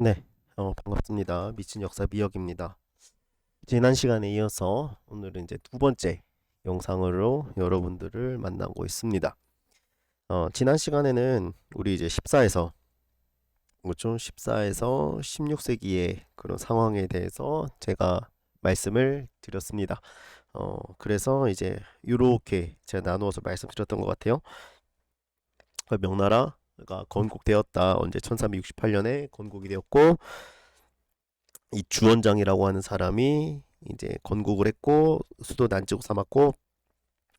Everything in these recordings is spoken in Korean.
네, 반갑습니다. 미친 역사 미역입니다. 지난 시간에 이어서 오늘은 이제 두 번째 영상으로 여러분들을 만나고 있습니다. 지난 시간에는 우리 이제 14에서 뭐죠? 14에서 16세기의 그런 상황에 대해서 제가 말씀을 드렸습니다. 그래서 이제 이렇게 제가 나누어서 말씀드렸던 것 같아요. 명나라가 건국되었다. 언제 1368년에 건국이 되었고 이 주원장이라고 하는 사람이 이제 건국을 했고 수도 난지구 삼았고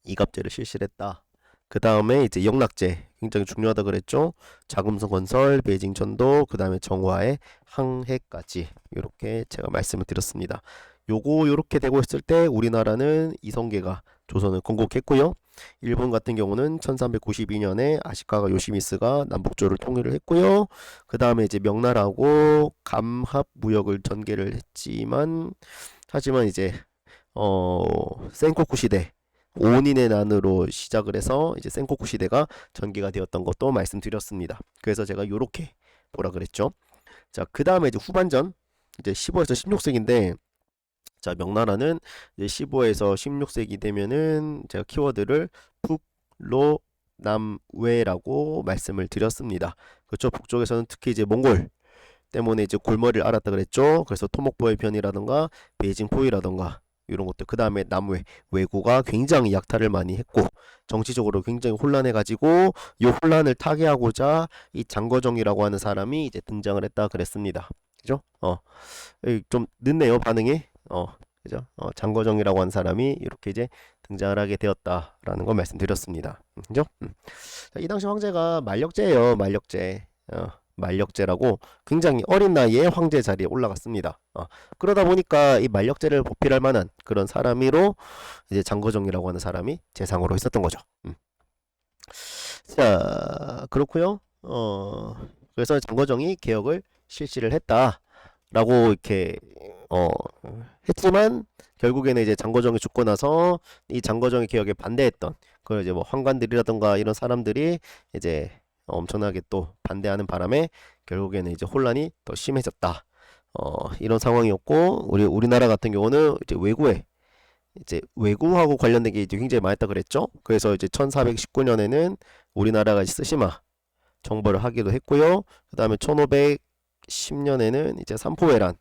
이갑제를 실시를 했다. 그 다음에 이제 영락제 굉장히 중요하다 그랬죠. 자금성 건설, 베이징 전도, 그 다음에 정화의 항해까지 이렇게 제가 말씀을 드렸습니다. 요렇게 되고 있을 때 우리나라는 이성계가 조선을 건국했고요. 일본 같은 경우는 1392년에 아시카가 요시미스가 남북조를 통일을 했고요. 그 다음에 이제 명나라하고 감합 무역을 전개를 했지만 하지만 이제 센코쿠 시대 5인의 난으로 시작을 해서 이제 센코쿠 시대가 전개가 되었던 것도 말씀드렸습니다. 그래서 제가 요렇게 보라 그랬죠. 자, 그 다음에 이제 후반전 이제 15에서 16세기인데 자, 명나라는 이제 15에서 16세기 되면은 제가 키워드를 북로 남외라고 말씀을 드렸습니다. 그렇죠. 북쪽에서는 특히 이제 몽골 때문에 이제 골머리를 앓았다 그랬죠. 그래서 토목보의 편이라던가 베이징 포위라던가 이런 것들. 그 다음에 남외 외구가 굉장히 약탈을 많이 했고 정치적으로 굉장히 혼란해가지고 이 혼란을 타개하고자 이 장거정이라고 하는 사람이 이제 등장을 했다 그랬습니다. 그죠? 좀 늦네요 반응이. 그죠? 장거정이라고 하는 사람이 이렇게 이제 등장을 하게 되었다라는 걸 말씀드렸습니다. 그죠? 자, 이 당시 황제가 만력제예요. 만력제. 만력제라고 굉장히 어린 나이에 황제 자리에 올라갔습니다. 그러다 보니까 이 만력제를 보필할 만한 그런 사람으로 이제 장거정이라고 하는 사람이 재상으로 있었던 거죠. 자, 그렇고요. 그래서 장거정이 개혁을 실시를 했다라고 이렇게 어, 했지만 결국에는 이제 장거정이 죽고 나서 이 장거정의 개혁에 반대했던 그 이제 뭐 환관들이라던가 이런 사람들이 이제 엄청나게 또 반대하는 바람에 결국에는 이제 혼란이 더 심해졌다. 이런 상황이었고 우리나라 같은 경우는 이제 외구에 이제 외구하고 관련된 게 이제 굉장히 많았다 그랬죠. 그래서 이제 1419년에는 우리나라가 스시마 정벌을 하기도 했고요. 그다음에 1510년에는 이제 삼포회란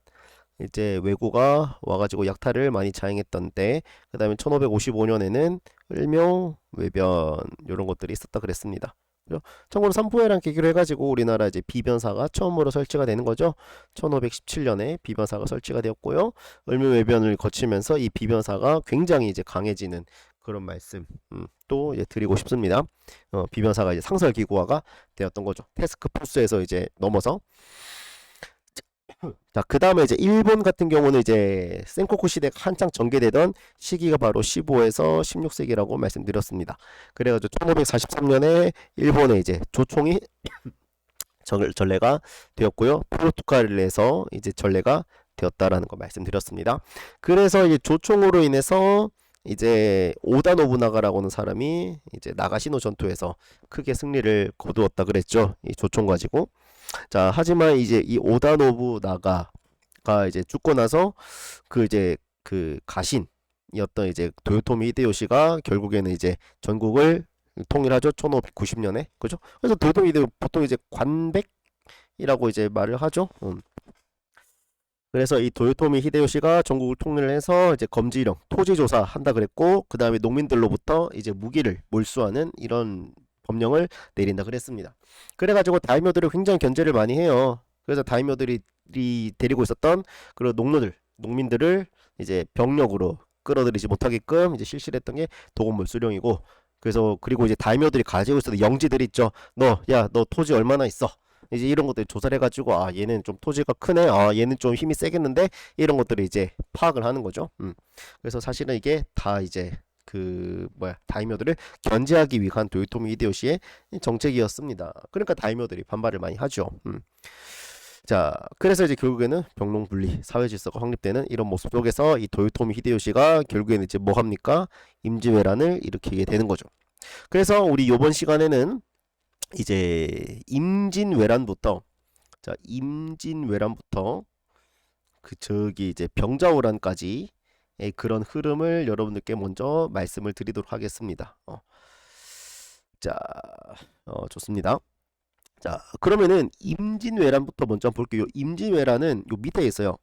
이제 외구가 와가지고 약탈을 많이 자행했던 때, 그 다음에 1555년에는 을묘, 외변 이런 것들이 있었다 그랬습니다. 참고로 삼포해랑 계기로 해가지고 우리나라 이제 비변사가 처음으로 설치가 되는 거죠. 1517년에 비변사가 설치가 되었고요. 을묘 외변을 거치면서 이 비변사가 굉장히 이제 강해지는 그런 말씀 또 이제 드리고 싶습니다. 비변사가 이제 상설기구화가 되었던 거죠. 태스크포스에서 이제 넘어서 자, 그 다음에 이제 일본 같은 경우는 이제 센코쿠 시대가 한창 전개되던 시기가 바로 15에서 16세기라고 말씀드렸습니다. 그래가지고 1543년에 일본의 이제 조총이 전래가 되었고요. 포르투갈에서 이제 전래가 되었다라는 거 말씀드렸습니다. 그래서 이제 조총으로 인해서 이제 오다 노부나가라고 하는 사람이 이제 나가시노 전투에서 크게 승리를 거두었다 그랬죠. 이 조총 가지고. 자, 하지만 이제 이 오다 노부나가가 이제 죽고 나서 그 이제 그 가신이었던 이제 도요토미 히데요시가 결국에는 이제 전국을 통일하죠. 1590년에. 그죠? 그래서 도요토미 히데요시 보통 이제 관백이라고 이제 말을 하죠. 그래서 이 도요토미 히데요시가 전국을 통일해서 이제 검지령, 토지조사 한다 그랬고, 그 다음에 농민들로부터 이제 무기를 몰수하는 이런 법령을 내린다 그랬습니다. 그래가지고 다이묘들을 굉장히 견제를 많이 해요. 그래서 다이묘들이 데리고 있었던 그런 농민들을 이제 병력으로 끌어들이지 못하게끔 이제 실시를 했던 게 도건몰수령이고, 그래서 그리고 이제 다이묘들이 가지고 있었던 영지들이 있죠. 너 토지 얼마나 있어? 이제 이런 것들 조사를 해가지고 아 얘는 좀 토지가 크네, 아 얘는 좀 힘이 세겠는데 이런 것들을 이제 파악을 하는 거죠. 그래서 사실은 이게 다 이제 그 뭐야 다이묘들을 견제하기 위한 도요토미 히데요시의 정책이었습니다. 그러니까 다이묘들이 반발을 많이 하죠. 자, 그래서 이제 결국에는 병농분리 사회 질서가 확립되는 이런 모습 속에서 이 도요토미 히데요시가 결국에는 이제 뭐 합니까? 임진왜란을 일으키게 되는 거죠. 그래서 우리 요번 시간에는 이제 임진왜란부터 자, 임진왜란부터 그 저기 이제 병자호란까지 그런 흐름을 여러분들께 먼저 말씀을 드리도록 하겠습니다. 자, 좋습니다. 자, 그러면은 임진왜란부터 먼저 한번 볼게요. 임진왜란은 요 밑에 있어요. 요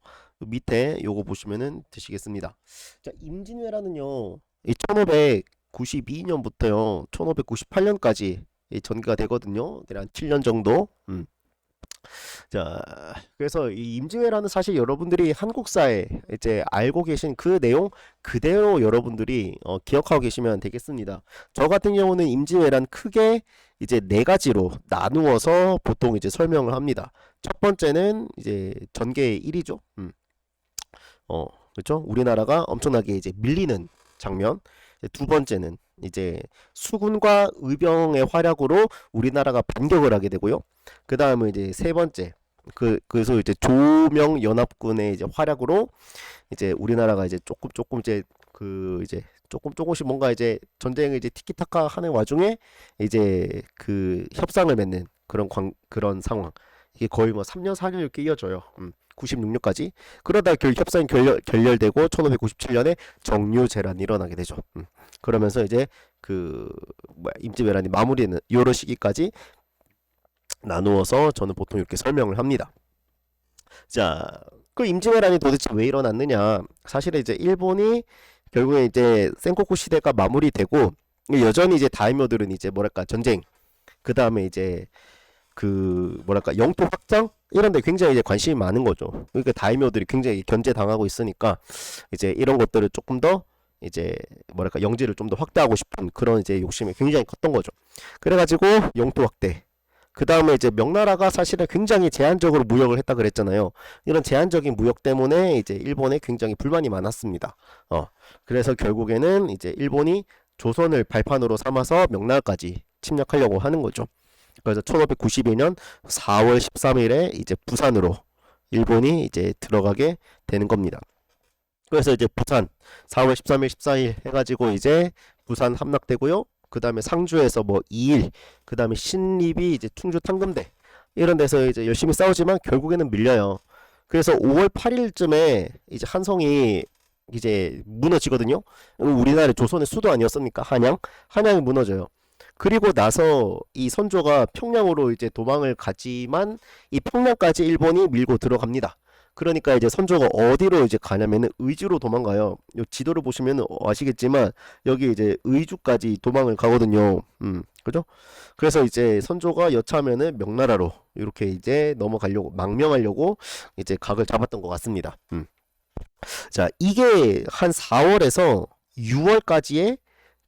밑에 요거 보시면은 되시겠습니다. 자, 임진왜란은요, 1592년부터요, 1598년까지 전개가 되거든요. 한 7년 정도. 자, 그래서 이 임진왜란은 사실 여러분들이 한국사에 이제 알고 계신 그 내용 그대로 여러분들이 기억하고 계시면 되겠습니다. 저 같은 경우는 임진왜란 크게 이제 네 가지로 나누어서 보통 이제 설명을 합니다. 첫 번째는 이제 전개의 1이죠. 그렇죠? 우리나라가 엄청나게 이제 밀리는 장면. 두 번째는 이제 수군과 의병의 활약으로 우리나라가 반격을 하게 되고요. 그 다음에 이제 세 번째, 그래서 이제 조명연합군의 이제 활약으로 이제 우리나라가 이제 조금 이제 이제 조금씩 뭔가 이제 전쟁을 이제 티키타카 하는 와중에 이제 그 협상을 맺는 그런 상황. 이게 거의 뭐 3년 4년 이렇게 이어져요. 96년까지. 그러다 협상이 결렬되고 1597년에 정유재란이 일어나게 되죠. 그러면서 이제 그 임진왜란이 마무리되는 이런 시기까지 나누어서 저는 보통 이렇게 설명을 합니다. 자, 그 임진왜란이 도대체 왜 일어났느냐? 사실은 이제 일본이 결국에 이제 센코쿠 시대가 마무리되고 여전히 이제 다이묘들은 이제 뭐랄까 전쟁, 그 다음에 이제 그 뭐랄까 영토 확장 이런 데 굉장히 이제 관심이 많은 거죠. 그러니까 다이묘들이 굉장히 견제당하고 있으니까 이제 이런 것들을 조금 더 이제 뭐랄까 영지를 좀 더 확대하고 싶은 그런 이제 욕심이 굉장히 컸던 거죠. 그래가지고 영토 확대. 그 다음에 이제 명나라가 사실은 굉장히 제한적으로 무역을 했다 그랬잖아요. 이런 제한적인 무역 때문에 이제 일본에 굉장히 불만이 많았습니다. 그래서 결국에는 이제 일본이 조선을 발판으로 삼아서 명나라까지 침략하려고 하는 거죠. 그래서 1592년 4월 13일에 이제 부산으로 일본이 이제 들어가게 되는 겁니다. 그래서 이제 부산 4월 13일 14일 해가지고 이제 부산 함락되고요. 그 다음에 상주에서 뭐 2일, 그 다음에 신입이 이제 충주 탕금대 이런 데서 이제 열심히 싸우지만 결국에는 밀려요. 그래서 5월 8일쯤에 이제 한성이 이제 무너지거든요. 우리나라의 조선의 수도 아니었습니까? 한양이 무너져요. 그리고 나서 이 선조가 평양으로 이제 도망을 가지만 이 평양까지 일본이 밀고 들어갑니다. 그러니까 이제 선조가 어디로 이제 가냐면은 의주로 도망가요. 요 지도를 보시면 아시겠지만 여기 이제 의주까지 도망을 가거든요. 그죠? 그래서 이제 선조가 여차하면은 명나라로 이렇게 이제 넘어가려고 망명하려고 이제 각을 잡았던 것 같습니다. 자, 이게 한 4월에서 6월까지의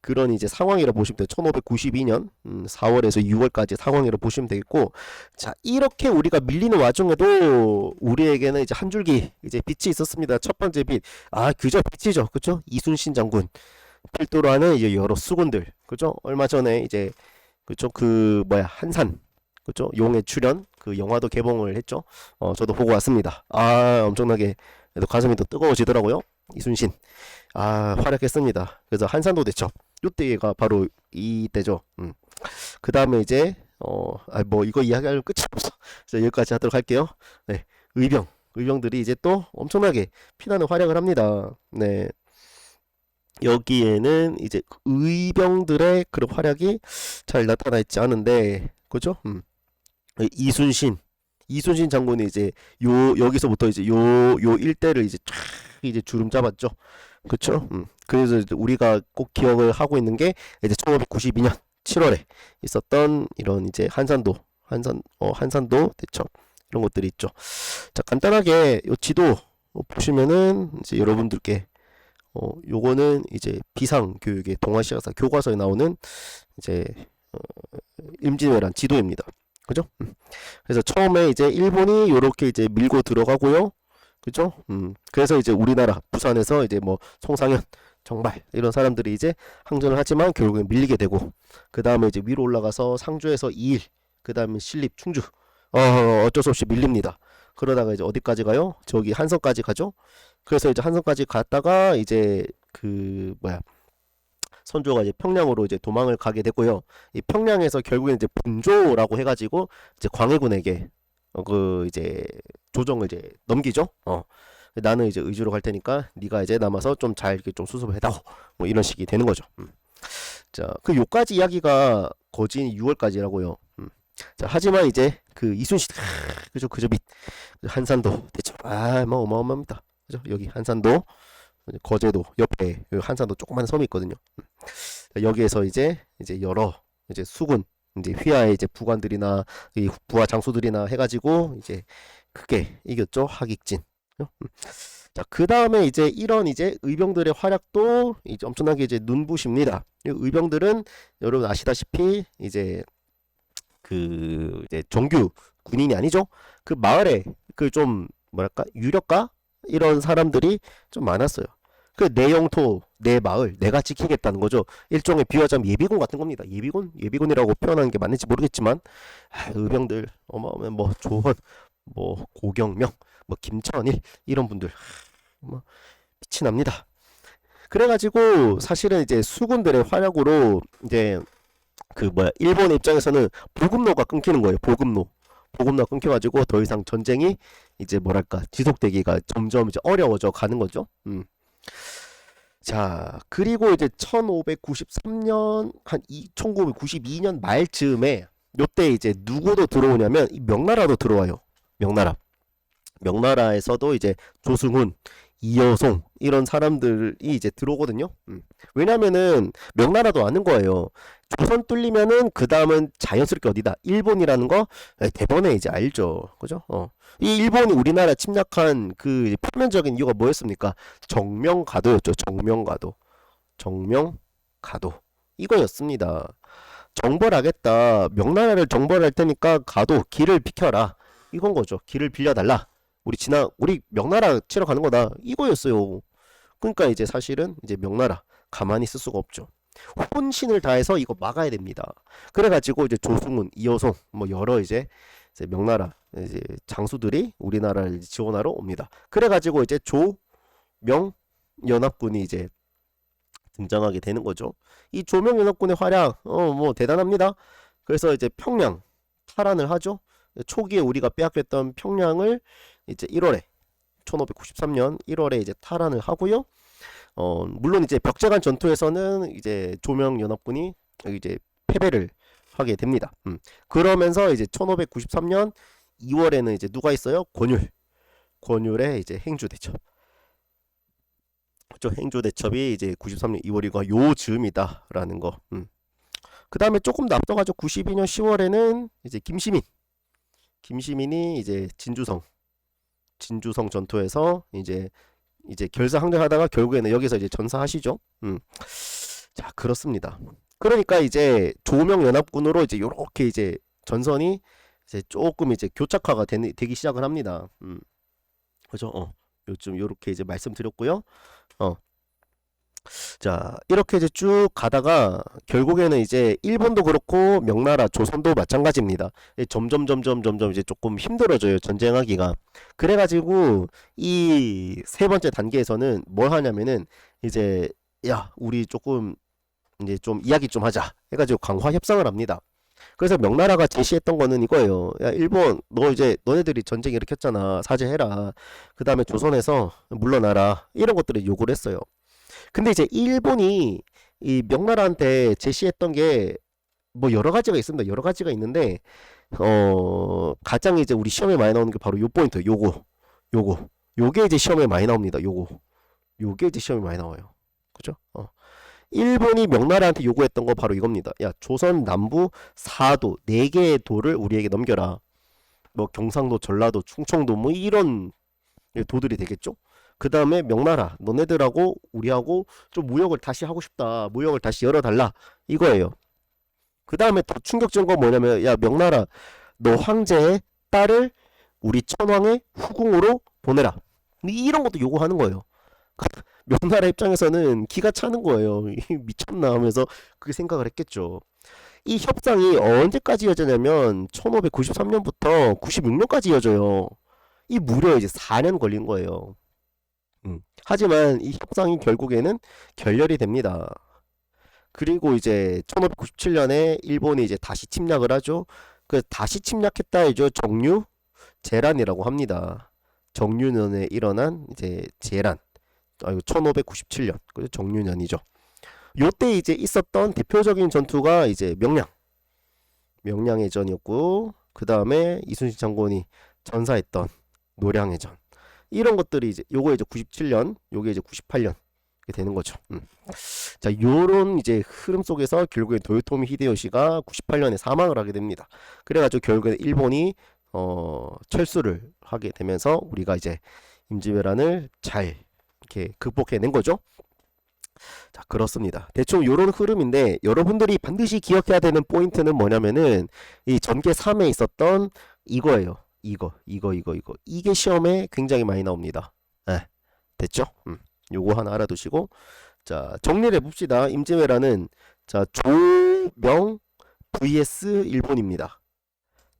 그런 이제 상황이라 보시면 돼요. 1592년 4월에서 6월까지 상황이라 보시면 되겠고, 자, 이렇게 우리가 밀리는 와중에도 우리에게는 이제 한 줄기 이제 빛이 있었습니다. 첫 번째 빛, 그저 빛이죠, 그죠? 이순신 장군 필두로 하는 이제 여러 수군들, 그죠? 얼마 전에 이제 그죠? 그 뭐야 한산, 그죠? 용의 출현 그 영화도 개봉을 했죠. 저도 보고 왔습니다. 엄청나게 가슴이 또 뜨거워지더라고요. 이순신 활약했습니다. 그래서 한산도 대첩 요때가 바로 이때죠. 그 다음에 이제 뭐 이거 이야기할 끝이 없어. 그래서 여기까지 하도록 할게요. 네, 의병들이 이제 또 엄청나게 피나는 활약을 합니다. 네, 여기에는 이제 의병들의 그런 활약이 잘 나타나 있지 않은데, 그죠? 이순신 장군이 이제 여기서부터 이제 요 일대를 이제 쫙 이제 주름 잡았죠. 그쵸? 그래서 이제 우리가 꼭 기억을 하고 있는 게 이제 1592년 7월에 있었던 이런 이제 한산도 대첩 이런 것들이 있죠. 자, 간단하게 요 지도 보시면은 이제 여러분들께 요거는 이제 비상교육의 동아시아사 교과서에 나오는 이제 임진왜란 지도입니다. 그죠? 그래서 처음에 이제 일본이 요렇게 이제 밀고 들어가고요. 그죠? 그래서 이제 우리나라 부산에서 이제 뭐 송상현, 정발 이런 사람들이 이제 항전을 하지만 결국엔 밀리게 되고, 그 다음에 이제 위로 올라가서 상주에서 2일, 그 다음에 신립, 충주, 어쩔 수 없이 밀립니다. 그러다가 이제 어디까지 가요? 저기 한성까지 가죠. 그래서 이제 한성까지 갔다가 이제 그 뭐야 선조가 이제 평양으로 이제 도망을 가게 됐고요. 이 평양에서 결국엔 이제 분조라고 해가지고 이제 광해군에게 그 이제 조정을 이제 넘기죠. 나는 이제 의주로 갈 테니까 네가 이제 남아서 좀 잘 이렇게 좀 수습을 해다오. 뭐 이런 식이 되는 거죠. 자, 그 요까지 이야기가 거진 6월까지라고요. 자, 하지만 이제 그 이순신 그죠 그저 밑 한산도 대체 뭐 어마어마합니다. 그죠? 여기 한산도 거제도 옆에 그 한산도 조그만 섬이 있거든요. 자, 여기에서 이제 여러 이제 수군 이제 휘하의 이제 부관들이나 이 부하 장수들이나 해가지고 이제 크게 이겼죠 하객진. 자, 그 다음에 이제 이런 이제 의병들의 활약도 이제 엄청나게 이제 눈부십니다. 이 의병들은 여러분 아시다시피 이제 그 이제 정규 군인이 아니죠. 그 마을에 그 좀 뭐랄까 유력가 이런 사람들이 좀 많았어요. 그 내 영토, 내 마을, 내가 지키겠다는 거죠. 일종의 비유하자면 예비군 같은 겁니다. 예비군이라고 표현하는 게 맞는지 모르겠지만 의병들 어마어마한 뭐 조원, 뭐 고경명, 뭐 김천일 이런 분들 뭐 빛이 납니다. 그래가지고 사실은 이제 수군들의 활약으로 이제 그 뭐야 일본 입장에서는 보급로가 끊기는 거예요. 보급로가 끊겨가지고 더 이상 전쟁이 이제 뭐랄까 지속되기가 점점 이제 어려워져 가는 거죠. 자, 그리고 이제 1593년 한 1992년 말쯤에 요때 이제 누구도 들어오냐면 이 명나라도 들어와요. 명나라에서도 이제 조승훈, 이여송 이런 사람들이 이제 들어오거든요. 왜냐면은 명나라도 아는 거예요. 조선 뚫리면은 그 다음은 자연스럽게 어디다 일본이라는 거 대번에 이제 알죠. 그죠? 이 일본이 우리나라 침략한 그 표면적인 이유가 뭐였습니까? 정명가도였죠. 정명가도 이거였습니다. 정벌하겠다. 명나라를 정벌할 테니까 가도 길을 비켜라. 이건 거죠. 길을 빌려달라. 우리 명나라 치러 가는 거다. 이거였어요. 그러니까 이제 사실은 이제 명나라 가만히 있을 수가 없죠. 혼신을 다해서 이거 막아야 됩니다. 그래가지고 이제 조승훈, 이여송 뭐 여러 이제 명나라 이제 장수들이 우리나라를 지원하러 옵니다. 그래가지고 이제 조명 연합군이 이제 등장하게 되는 거죠. 이 조명 연합군의 활약 뭐 대단합니다. 그래서 이제 평양 탈환을 하죠. 초기에 우리가 빼앗겼던 평양을 이제 1월에 1593년 1월에 이제 탈환을 하고요. 물론 이제 벽제간 전투에서는 이제 조명 연합군이 이제 패배를 하게 됩니다. 그러면서 이제 1593년 2월에는 이제 누가 있어요? 권율의 이제 행주대첩. 그렇죠? 행주대첩이 이제 93년 2월이고 요즈음이다라는 거. 그 다음에 조금 더 앞서가지고 92년 10월에는 이제 김시민이 이제 진주성 전투에서 이제 결사항전하다가 결국에는 여기서 이제 전사하시죠. 자, 그렇습니다. 그러니까 이제 조명연합군으로 이제 요렇게 이제 전선이 이제 조금 이제 교착화가 되기 시작을 합니다. 그죠? 요즘 요렇게 이제 말씀드렸고요. 자, 이렇게 이제 쭉 가다가 결국에는 이제 일본도 그렇고 명나라, 조선도 마찬가지입니다. 점점 이제 조금 힘들어져요, 전쟁하기가. 그래가지고 이 세 번째 단계에서는 뭘 하냐면은 이제 야, 우리 조금 이제 좀 이야기 좀 하자 해가지고 강화 협상을 합니다. 그래서 명나라가 제시했던 거는 이거예요. 야, 일본, 너 이제 너네들이 전쟁 일으켰잖아. 사죄해라. 그 다음에 조선에서 물러나라. 이런 것들을 요구를 했어요. 근데 이제 일본이 이 명나라한테 제시했던 게 뭐 여러 가지가 있습니다. 여러 가지가 있는데 가장 이제 우리 시험에 많이 나오는 게 바로 요 포인트. 요게 이제 시험에 많이 나옵니다. 요게 이제 시험에 많이 나와요. 그죠? 일본이 명나라한테 요구했던 거 바로 이겁니다. 야, 조선 남부 4도 4개의 도를 우리에게 넘겨라. 뭐 경상도, 전라도, 충청도 뭐 이런 도들이 되겠죠? 그 다음에 명나라 너네들하고 우리하고 좀 무역을 다시 하고 싶다. 무역을 다시 열어달라. 이거예요. 그 다음에 더 충격적인 건 뭐냐면 야, 명나라 너 황제의 딸을 우리 천황의 후궁으로 보내라. 이런 것도 요구하는 거예요. 명나라 입장에서는 기가 차는 거예요. 미쳤나 하면서 그렇게 생각을 했겠죠. 이 협상이 언제까지 이어지냐면 1593년부터 96년까지 이어져요. 이 무려 이제 4년 걸린 거예요. 하지만 이 협상이 결국에는 결렬이 됩니다. 그리고 이제 1597년에 일본이 이제 다시 침략을 하죠. 그 다시 침략했다 이죠. 재란이라고 합니다. 정유년에 일어난 이제 재란. 이거 1597년. 그죠? 정유년이죠. 요때 이제 있었던 대표적인 전투가 이제 명량해전이었고, 그 다음에 이순신 장군이 전사했던 노량해전. 이런 것들이 이제 요거 이제 97년, 요게 이제 98년 되는 거죠. 자, 요런 이제 흐름 속에서 결국엔 도요토미 히데요시가 98년에 사망을 하게 됩니다. 그래가지고 결국엔 일본이 철수를 하게 되면서 우리가 이제 임진왜란을 잘 이렇게 극복해낸 거죠. 자, 그렇습니다. 대충 요런 흐름인데 여러분들이 반드시 기억해야 되는 포인트는 뭐냐면은 이 전개 3에 있었던 이거예요. 이거. 이게 시험에 굉장히 많이 나옵니다. 네, 됐죠? 요거 하나 알아두시고, 자, 정리를 해봅시다. 임진왜란은 자, 조명 vs 일본입니다.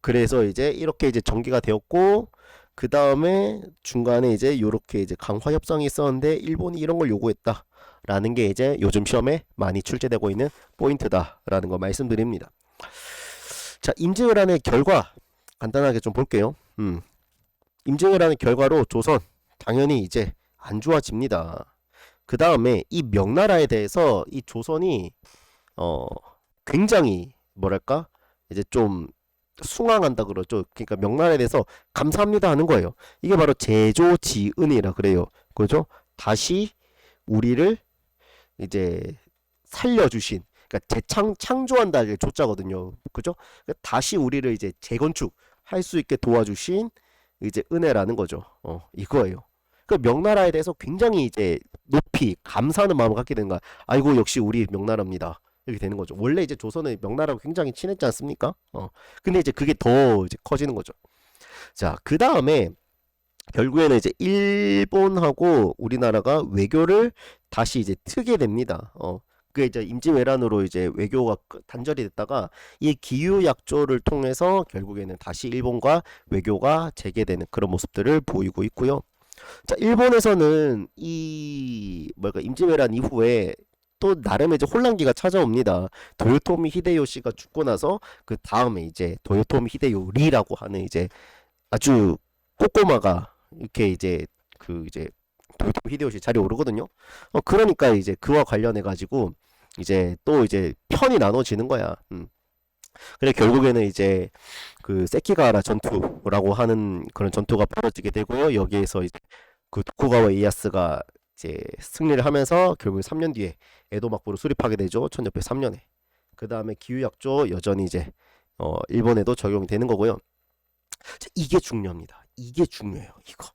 그래서 이제 이렇게 이제 전개가 되었고, 그 다음에 중간에 이제 요렇게 이제 강화 협상이 있었는데 일본이 이런 걸 요구했다 라는 게 이제 요즘 시험에 많이 출제되고 있는 포인트다 라는 거 말씀드립니다. 자, 임진왜란의 결과 간단하게 좀 볼게요. 임진왜란의 결과로 조선 당연히 이제 안 좋아집니다. 그 다음에 이 명나라에 대해서 이 조선이 굉장히 뭐랄까 이제 좀 숭앙한다 그러죠. 그러니까 명나라에 대해서 감사합니다 하는 거예요. 이게 바로 제조지은이라 그래요. 그죠? 다시 우리를 이제 살려주신, 그러니까 창조한다 이게 조자거든요. 그죠? 그러니까 다시 우리를 이제 재건축할 수 있게 도와주신 이제 은혜라는 거죠. 이거예요. 그 명나라에 대해서 굉장히 이제 높이 감사하는 마음을 갖게 되는 거야. 아이고 역시 우리 명나라입니다. 이렇게 되는 거죠. 원래 이제 조선은 명나라하고 굉장히 친했지 않습니까? 근데 이제 그게 더 이제 커지는 거죠. 자, 그 다음에 결국에는 이제 일본하고 우리나라가 외교를 다시 이제 트게 됩니다. 그게 이제 임진왜란으로 이제 외교가 단절이 됐다가 이 기유약조를 통해서 결국에는 다시 일본과 외교가 재개되는 그런 모습들을 보이고 있고요. 자, 일본에서는 이 뭐랄까 임진왜란 이후에 또 나름의 이제 혼란기가 찾아옵니다. 도요토미 히데요시가 죽고 나서 그 다음에 이제 도요토미 히데요리라고 하는 이제 아주 꼬꼬마가 이렇게 이제 그 이제 도요토미 히데요시 자리에 오르거든요. 그러니까 이제 그와 관련해 가지고 이제 또 이제 편이 나눠지는 거야. 그래 결국에는 이제 그 세키가하라 전투라고 하는 그런 전투가 벌어지게 되고요. 여기에서 이제 그 도쿠가와 이에야스가 이제 승리를 하면서 결국 3년 뒤에 에도 막부를 수립하게 되죠. 1603년에. 그 다음에 기후약조 여전히 이제 일본에도 적용이 되는 거고요. 자, 이게 중요합니다. 이게 중요해요. 이거.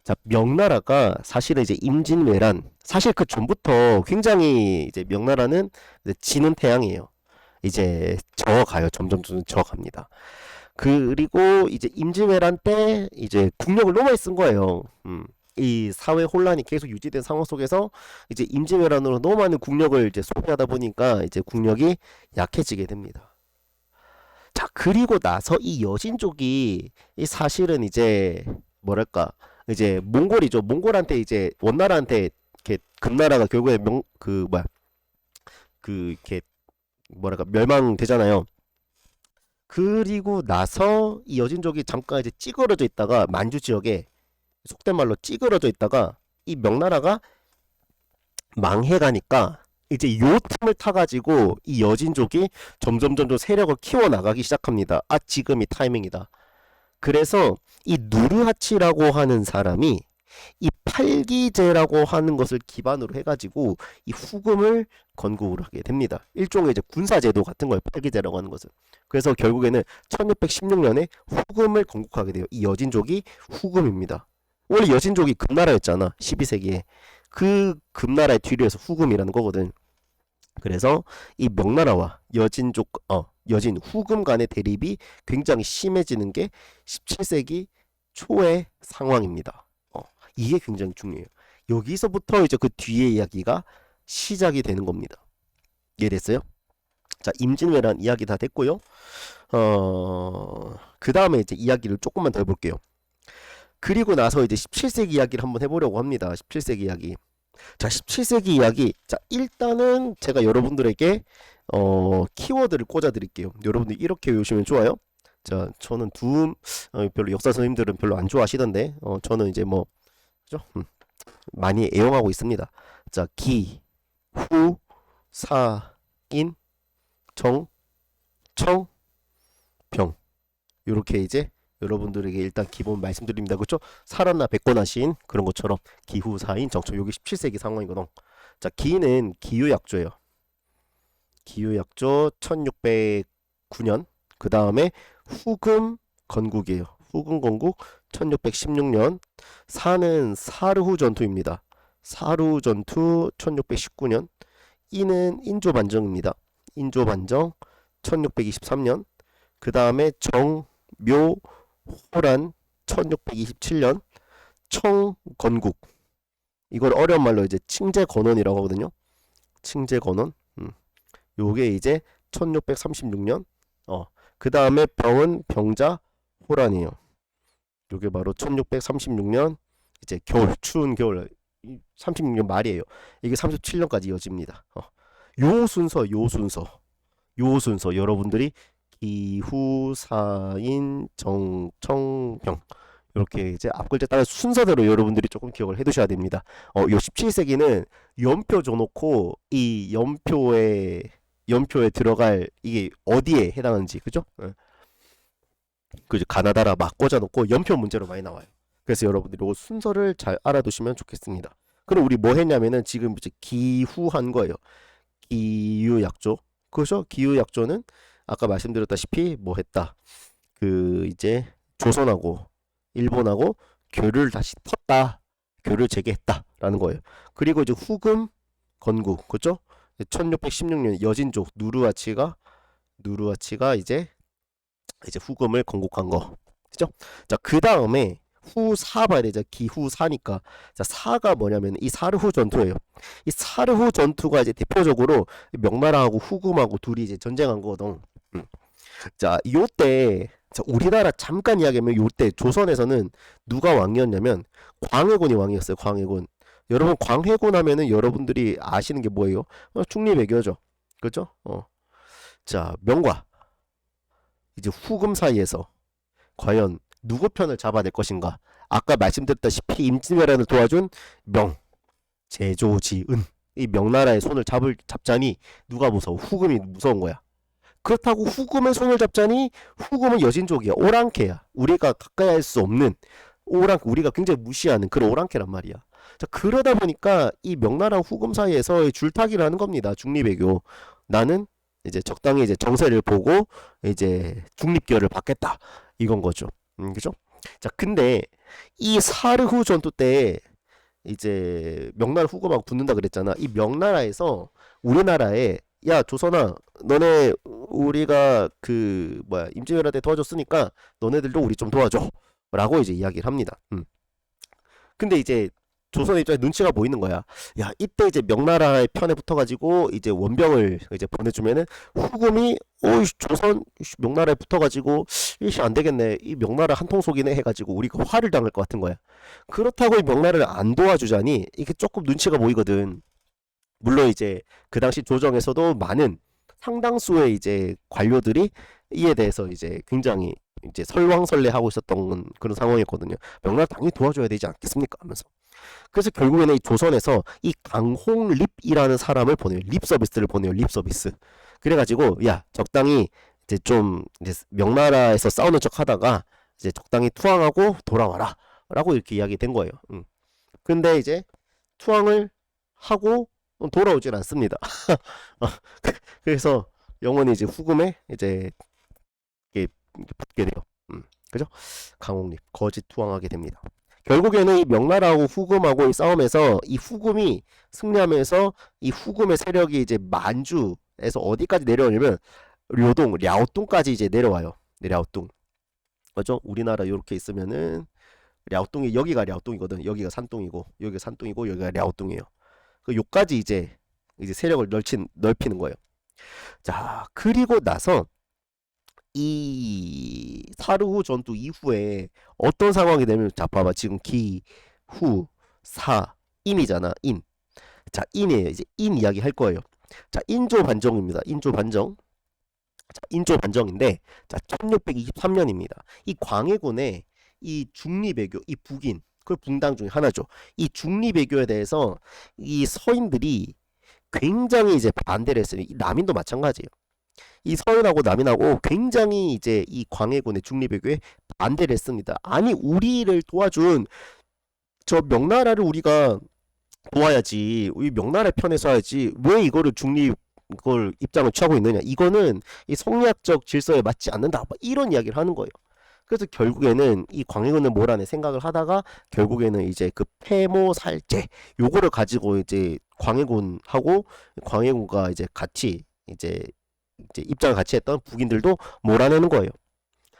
자, 명나라가 사실은 이제 임진왜란 사실 그 전부터 굉장히 이제 명나라는 이제 지는 태양이에요. 이제 저어가요. 점점 저어갑니다. 그리고 이제 임진왜란 때 이제 국력을 너무 많이 쓴 거예요. 이 사회 혼란이 계속 유지된 상황 속에서 이제 임진왜란으로 너무 많은 국력을 이제 소비하다 보니까 이제 국력이 약해지게 됩니다. 자, 그리고 나서 이 여진족이 이 사실은 이제 뭐랄까 이제 몽골이죠. 몽골한테 이제 원나라한테 이렇게 금나라가 결국에 이렇게 뭐랄까 멸망되잖아요. 그리고 나서 이 여진족이 잠깐 이제 찌그러져 있다가 만주 지역에 속된 말로 찌그러져 있다가 이 명나라가 망해가니까 이제 요 틈을 타가지고 이 여진족이 점점 세력을 키워나가기 시작합니다. 아, 지금이 타이밍이다. 그래서 이 누르하치라고 하는 사람이 이 팔기제라고 하는 것을 기반으로 해가지고 이 후금을 건국을 하게 됩니다. 일종의 이제 군사제도 같은 거예요. 팔기제라고 하는 것은. 그래서 결국에는 1616년에 후금을 건국하게 돼요. 이 여진족이 후금입니다. 원래 여진족이 금나라였잖아. 12세기에. 그 금나라의 뒤로해서 후금이라는 거거든. 그래서 이 명나라와 여진 후금 간의 대립이 굉장히 심해지는 게 17세기 초의 상황입니다. 이게 굉장히 중요해요. 여기서부터 이제 그 뒤의 이야기가 시작이 되는 겁니다. 이해됐어요? 자, 임진왜란 이야기 다 됐고요. 그 다음에 이제 이야기를 조금만 더 해볼게요. 그리고 나서 이제 17세기 이야기를 한번 해보려고 합니다. 17세기 이야기. 자, 17세기 이야기. 자, 일단은 제가 여러분들에게 키워드를 꽂아 드릴게요. 여러분들 이렇게 외우시면 좋아요. 자, 저는 둠 별로 역사 선생님들은 별로 안 좋아하시던데 저는 이제 뭐 그죠? 많이 애용하고 있습니다. 자, 기, 후, 사, 인, 정, 청, 병. 요렇게 이제 여러분들에게 일단 기본 말씀드립니다. 그렇죠? 살았나 백권하신 그런 것처럼 기후 사인 정청 여기 17세기 상황이거든. 자, 기는 기유약조예요. 기유약조 1609년. 그 다음에 후금 건국이에요. 후금 건국 1616년. 사는 사르후 전투입니다. 사르후 전투 1619년. 이는 인조 반정입니다. 인조 반정 1623년. 그 다음에 정, 묘, 호란 1627년. 청, 건국. 이걸 어려운 말로 이제 칭제건원이라고 하거든요. 칭제건원. 요게 이제 1636년. 그 다음에 병은 병자, 호란이에요. 요게 바로 1636년 이제 겨울, 추운 겨울 36년 말이에요. 이게 37년까지 이어집니다. 요 순서 여러분들이 기후, 사인, 정, 청, 병 이렇게 이제 앞글자 따라 순서대로 여러분들이 조금 기억을 해두셔야 됩니다. 요 17세기는 연표 줘놓고 이 연표에 들어갈 이게 어디에 해당하는지 그죠? 그죠? 가나다라 막 꽂아놓고 연표 문제로 많이 나와요. 그래서 여러분들이 이 순서를 잘 알아두시면 좋겠습니다. 그럼 우리 뭐 했냐면은 지금 이제 기후한 거예요. 기후약조. 그죠? 기후약조는 아까 말씀드렸다시피 뭐 했다. 그 이제 조선하고 일본하고 교류를 다시 텄다. 교류를 재개했다라는 거예요. 그리고 이제 후금 건국. 그죠? 1616년 여진족 누르하치가 이제 후금을 건국한 거. 그죠? 자, 그 다음에 후사 봐야 되죠. 기후사니까. 자, 사가 뭐냐면 이 사르후 전투예요. 이 사르후 전투가 이제 대표적으로 명나라하고 후금하고 둘이 이제 전쟁한 거거든. 자, 요때 자, 우리나라 잠깐 이야기하면 요때 조선에서는 누가 왕이었냐면 광해군이 왕이었어요. 광해군. 여러분 광해군 하면은 여러분들이 아시는 게 뭐예요? 중리외교죠. 그죠? 자, 명과 이제 후금 사이에서 과연 누구 편을 잡아낼 것인가? 아까 말씀드렸다시피 임진왜란을 도와준 명, 제조지은 이 명나라의 손을 잡자니 누가 무서워? 후금이 무서운 거야. 그렇다고 후금의 손을 잡자니 후금은 여진족이야. 오랑캐야. 우리가 가까이 할 수 없는 우리가 굉장히 무시하는 그런 오랑캐란 말이야. 자, 그러다 보니까 이 명나라 후금 사이에서 줄타기를 하는 겁니다. 중립외교. 나는 이제 적당히 이제 정세를 보고 이제 중립결을 받겠다. 이건 거죠. 그죠? 자, 근데 이 사르후 전투 때 이제 명나라 후금하고 붙는다 그랬잖아. 이 명나라에서 우리나라에 야 조선아 너네 우리가 그 뭐야 임진왜란 때 도와줬으니까 너네들도 우리 좀 도와줘 라고 이제 이야기를 합니다. 근데 이제 조선 입장에 눈치가 보이는 거야. 야 이때 이제 명나라의 편에 붙어가지고 이제 원병을 이제 보내주면은 후금이 오이 조선 명나라에 붙어가지고 이씨 안 되겠네 이 명나라 한통속이네 해가지고 우리가 화를 당할 것 같은 거야. 그렇다고 이 명나라를 안 도와주자니 이게 조금 눈치가 보이거든. 물론 이제 그 당시 조정에서도 많은 상당수의 이제 관료들이 이에 대해서 이제 굉장히 이제 설왕설래하고 있었던 그런 상황이었거든요. 명나라 당연히 도와줘야 되지 않겠습니까? 하면서. 그래서 결국에는 이 조선에서 이 강홍립이라는 사람을 보내요. 립 서비스를 보내요. 립 서비스. 그래가지고 야 적당히 이제 좀 이제 명나라에서 싸우는 척 하다가 이제 적당히 투항하고 돌아와라. 라고 이렇게 이야기된 거예요. 근데 이제 투항을 하고 돌아오질 않습니다. 그래서 영원히 이제 후금에 이제 붙게 돼요. 그죠? 강홍립 거짓 투항하게 됩니다. 결국에는 이 명나라하고 후금하고 이 싸움에서 이 후금이 승리하면서 이 후금의 세력이 이제 만주에서 어디까지 내려오냐면 료동, 랴오동까지 이제 내려와요. 랴오동. 그죠? 우리나라 이렇게 있으면은 랴오동이 여기가 랴오동이거든. 여기가 산동이고 여기가 산동이고 여기가 랴오동이에요. 그 요까지 이제 세력을 넓히는 거예요. 자, 그리고 나서 이 사르후 전투 이후에 어떤 상황이 되면 자 봐봐 지금 기, 후, 사, 인이잖아 인. 자 인이에요. 이제 인 이야기 할 거예요. 자 인조 반정입니다. 인조 반정. 인조 반정인데, 자, 1623년입니다. 이 광해군의 이 중리배교, 이 북인, 그 붕당 중에 하나죠. 이 중리배교에 대해서 이 서인들이 굉장히 이제 반대를 했어요. 이 남인도 마찬가지예요. 이 서인하고 남인하고 굉장히 이제 이 광해군의 중리배교에 반대를 했습니다. 아니, 우리를 도와준 저 명나라를 우리가 도와야지. 우리 명나라 편에 서야지. 왜 이거를 중립 그걸 입장을 취하고 있느냐. 이거는 이 성리학적 질서에 맞지 않는다. 막 이런 이야기를 하는 거예요. 그래서 결국에는 이 광해군을 몰아내 생각을 하다가 결국에는 이제 그 폐모살제 요거를 가지고 이제 광해군과 이제 같이 이제 입장을 같이 했던 북인들도 몰아내는 거예요.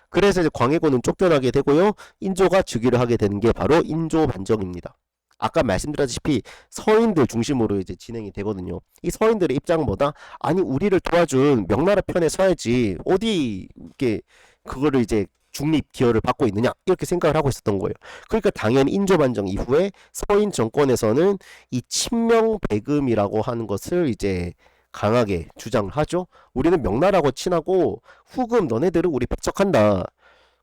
그래서 이제 광해군은 쫓겨나게 되고요. 인조가 즉위를 하게 되는 게 바로 인조 반정입니다. 아까 말씀드렸다시피 서인들 중심으로 이제 진행이 되거든요. 이 서인들의 입장은 뭐다? 아니, 우리를 도와준 명나라 편에 서야지. 어디 이렇게 그거를 이제 중립 기여를 받고 있느냐 이렇게 생각을 하고 있었던 거예요. 그러니까 당연히 인조 반정 이후에 서인 정권에서는 이 친명배금이라고 하는 것을 이제 강하게 주장을 하죠. 우리는 명나라하고 친하고 후금 너네들은 우리 배척한다.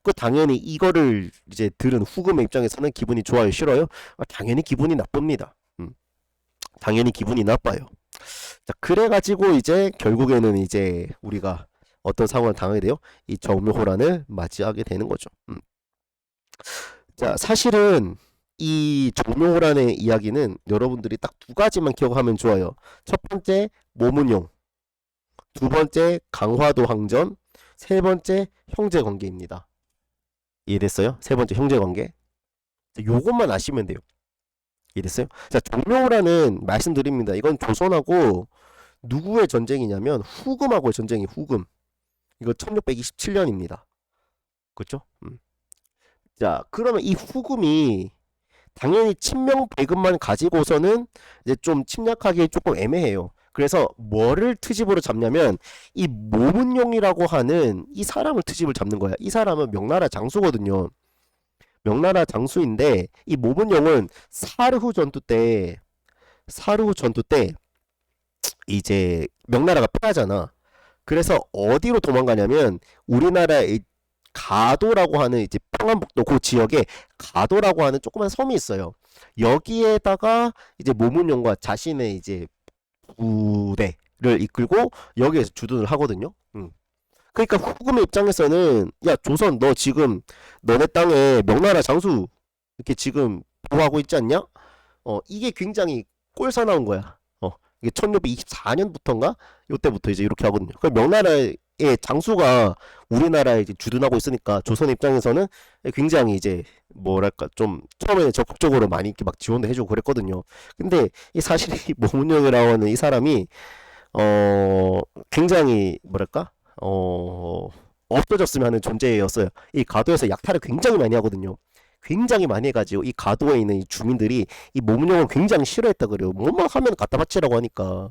그 당연히 이거를 이제 들은 후금의 입장에서는 기분이 좋아요, 싫어요? 당연히 기분이 나쁩니다. 당연히 기분이 나빠요. 자, 그래가지고 이제 결국에는 이제 우리가 어떤 상황을 당하게 돼요? 이 정묘호란을 맞이하게 되는 거죠. 자, 사실은 이 정묘호란의 이야기는 여러분들이 딱 두 가지만 기억하면 좋아요. 첫 번째, 모문용. 두 번째, 강화도 항전. 세 번째, 형제관계입니다. 이해됐어요? 세 번째, 형제관계. 요것만 아시면 돼요. 이해됐어요? 자, 정묘호란은 말씀드립니다. 이건 조선하고 누구의 전쟁이냐면 후금하고의 전쟁이 후금. 이거 1627년입니다. 그렇죠? 자, 그러면 이 후금이 당연히 친명배금만 가지고서는 이제 좀 침략하기 조금 애매해요. 그래서 뭐를 트집으로 잡냐면 이 모문용이라고 하는 이 사람을 트집을 잡는 거야. 이 사람은 명나라 장수거든요. 명나라 장수인데 이 모문용은 사르후 전투 때 이제 명나라가 패하잖아. 그래서 어디로 도망가냐면 우리나라의 가도라고 하는 이제 평안북도 그 지역에 가도라고 하는 조그만 섬이 있어요. 여기에다가 이제 모문용과 자신의 이제 부대를 이끌고 여기에서 주둔을 하거든요. 그러니까 후금의 입장에서는 야, 조선 너 지금 너네 땅에 명나라 장수 이렇게 지금 보호하고 있지 않냐? 이게 굉장히 꼴사나운 거야. 이게 1624년부터인가? 요때부터 이제 이렇게 하거든요. 그 명나라의 장수가 우리나라에 이제 주둔하고 있으니까 조선 입장에서는 굉장히 이제 뭐랄까 좀 처음에는 적극적으로 많이 이렇게 막 지원도 해주고 그랬거든요. 근데 이 사실 이 모문영이라고 하는 이 사람이 굉장히 뭐랄까 없어졌으면 하는 존재였어요. 이 가도에서 약탈을 굉장히 많이 하거든요. 굉장히 많이 해가지고 이 가도에 있는 이 주민들이 이 모문용을 굉장히 싫어했다 그래요. 뭐만 하면 갖다 바치라고 하니까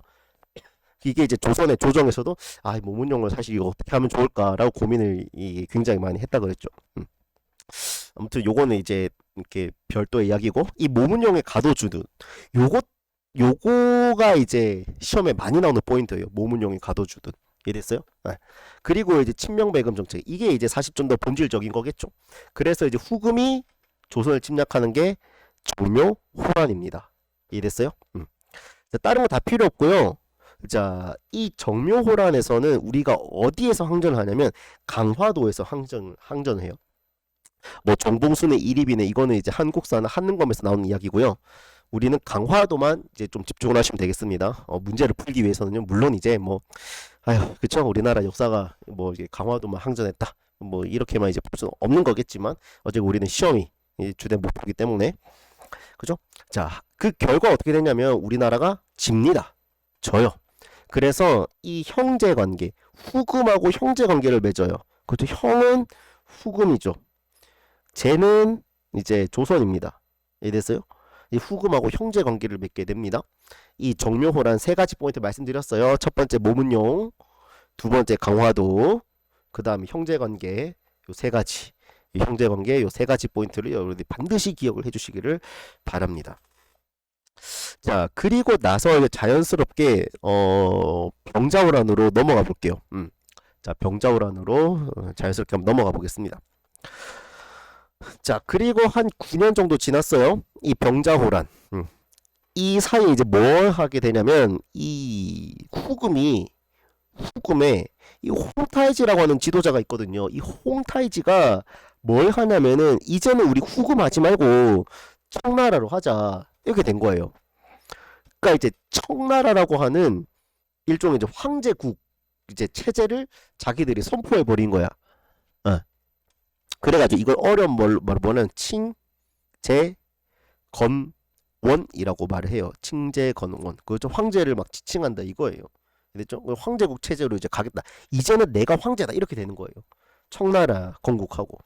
이게 이제 조선의 조정에서도 이 모문용을 사실 이거 어떻게 하면 좋을까라고 고민을 굉장히 많이 했다 그랬죠. 아무튼 요거는 이제 이렇게 별도의 이야기고 이 모문용의 가도주둔 요거가 이제 시험에 많이 나오는 포인트예요. 모문용의 가도주둔. 이해됐어요? 네. 그리고 이제 친명배금 정책 이게 이제 사실 좀 더 본질적인 거겠죠. 그래서 이제 후금이 조선을 침략하는 게 정묘호란입니다. 이해됐어요? 자, 다른 거 다 필요 없고요. 자, 이 정묘호란에서는 우리가 어디에서 항전을 하냐면 강화도에서 항전을 해요. 뭐 정봉순의 이립이네 이거는 이제 한국사나 한능검에서 나오는 이야기고요. 우리는 강화도만 이제 좀 집중을 하시면 되겠습니다. 문제를 풀기 위해서는요. 물론 이제 뭐 아휴 그쵸 우리나라 역사가 뭐 이게 강화도만 항전했다 뭐 이렇게만 이제 볼 수는 없는 거겠지만 어제 우리는 시험이 주된 목표이기 때문에 그죠? 자, 그 결과 어떻게 되냐면 우리나라가 집니다. 져요. 그래서 이 형제관계 후금하고 형제관계를 맺어요. 그것도 형은 후금이죠. 쟤는 이제 조선입니다. 이해됐어요? 이 후금하고 형제관계를 맺게 됩니다. 이 정묘호란 세 가지 포인트 말씀드렸어요. 첫 번째 모문용, 두 번째 강화도, 그 다음에 형제관계 요 세 가지 이 형제관계 요 세 가지 포인트를 여러분들이 반드시 기억을 해주시기를 바랍니다. 자, 그리고 나서 이제 자연스럽게 병자호란으로 넘어가 볼게요. 자, 병자호란으로 자연스럽게 한번 넘어가 보겠습니다. 자, 그리고 한 9년 정도 지났어요. 이 병자호란. 이 사이에 이제 뭘 하게 되냐면 이 후금에 이 홍타이지라고 하는 지도자가 있거든요. 이 홍타이지가 뭘 하냐면은 이제는 우리 후금 하지 말고 청나라로 하자. 이렇게 된 거예요. 그러니까 이제 청나라라고 하는 일종의 이제 황제국 이제 체제를 자기들이 선포해 버린 거야. 어. 그래가지고 이걸 어려운 말로 보면 칭제건원이라고 말을 해요. 칭제건원. 그죠? 황제를 막 지칭한다 이거예요. 됐죠? 황제국 체제로 이제 가겠다. 이제는 내가 황제다 이렇게 되는 거예요. 청나라 건국하고.